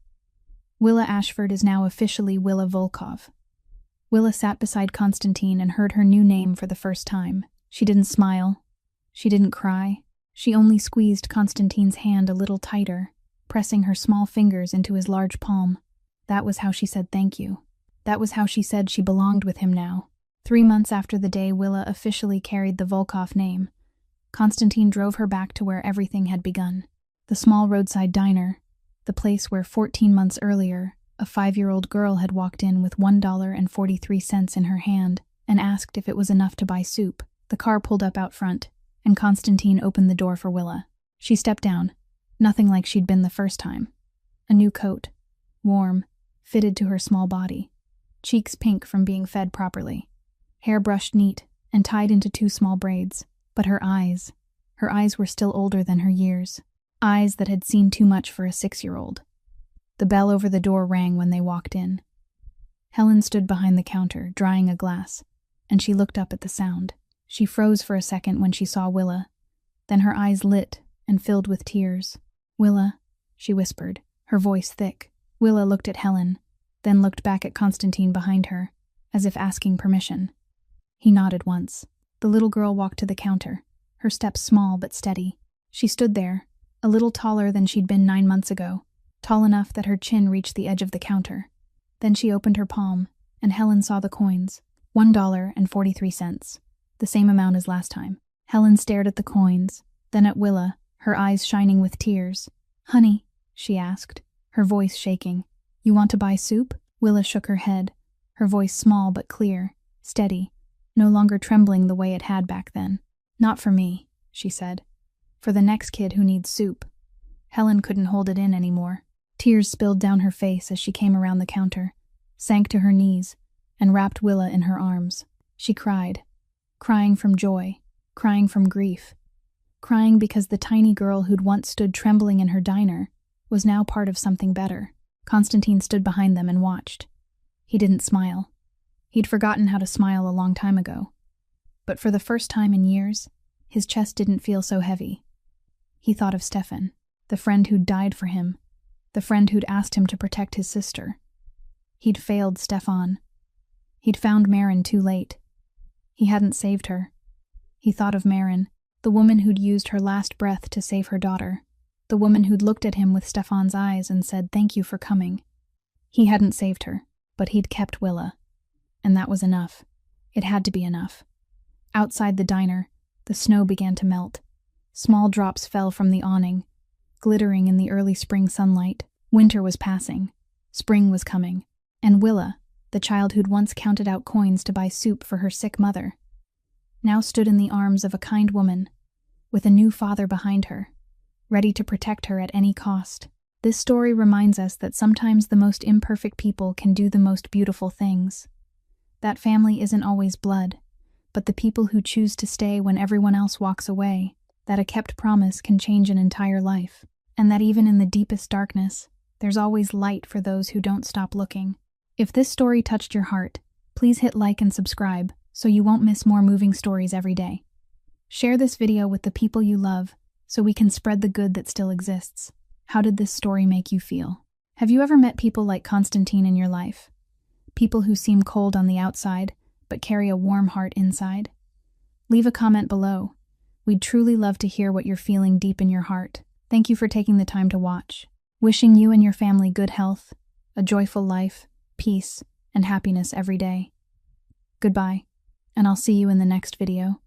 "Willa Ashford is now officially Willa Volkov." Willa sat beside Constantine and heard her new name for the first time. She didn't smile. She didn't cry. She only squeezed Constantine's hand a little tighter, pressing her small fingers into his large palm. That was how she said thank you. That was how she said she belonged with him now. 3 months after the day Willa officially carried the Volkov name, Constantine drove her back to where everything had begun. The small roadside diner, the place where 14 months earlier, a 5-year-old girl had walked in with $1.43 in her hand and asked if it was enough to buy soup. The car pulled up out front, and Constantine opened the door for Willa. She stepped down, nothing like she'd been the first time. A new coat, warm, fitted to her small body, cheeks pink from being fed properly, hair brushed neat and tied into 2 small braids, but her eyes were still older than her years. eyes that had seen too much for a 6-year-old. The bell over the door rang when they walked in. Helen stood behind the counter, drying a glass, and she looked up at the sound. She froze for a second when she saw Willa. Then her eyes lit and filled with tears. "Willa," she whispered, her voice thick. Willa looked at Helen, then looked back at Constantine behind her, as if asking permission. He nodded once. The little girl walked to the counter, her steps small but steady. She stood there, a little taller than she'd been 9 months ago, tall enough that her chin reached the edge of the counter. Then she opened her palm, and Helen saw the coins. $1.43, the same amount as last time. Helen stared at the coins, then at Willa, her eyes shining with tears. "Honey," she asked, her voice shaking, "you want to buy soup?" Willa shook her head, her voice small but clear, steady, no longer trembling the way it had back then. "Not for me," she said. "For the next kid who needs soup." Helen couldn't hold it in anymore. Tears spilled down her face as she came around the counter, sank to her knees, and wrapped Willa in her arms. She cried, crying from joy, crying from grief, crying because the tiny girl who'd once stood trembling in her diner was now part of something better. Constantine stood behind them and watched. He didn't smile. He'd forgotten how to smile a long time ago. But for the first time in years, his chest didn't feel so heavy. He thought of Stefan, the friend who'd died for him, the friend who'd asked him to protect his sister. He'd failed Stefan. He'd found Maren too late. He hadn't saved her. He thought of Maren, the woman who'd used her last breath to save her daughter, the woman who'd looked at him with Stefan's eyes and said, "Thank you for coming." He hadn't saved her, but he'd kept Willa. And that was enough. It had to be enough. Outside the diner, the snow began to melt. Small drops fell from the awning, glittering in the early spring sunlight. Winter was passing. Spring was coming. And Willa, the child who'd once counted out coins to buy soup for her sick mother, now stood in the arms of a kind woman, with a new father behind her, ready to protect her at any cost. This story reminds us that sometimes the most imperfect people can do the most beautiful things. That family isn't always blood, but the people who choose to stay when everyone else walks away, that a kept promise can change an entire life, and that even in the deepest darkness, there's always light for those who don't stop looking. If this story touched your heart, please hit like and subscribe so you won't miss more moving stories every day. Share this video with the people you love so we can spread the good that still exists. How did this story make you feel? Have you ever met people like Constantine in your life? People who seem cold on the outside, but carry a warm heart inside? Leave a comment below. We'd truly love to hear what you're feeling deep in your heart. Thank you for taking the time to watch. Wishing you and your family good health, a joyful life, peace, and happiness every day. Goodbye, and I'll see you in the next video.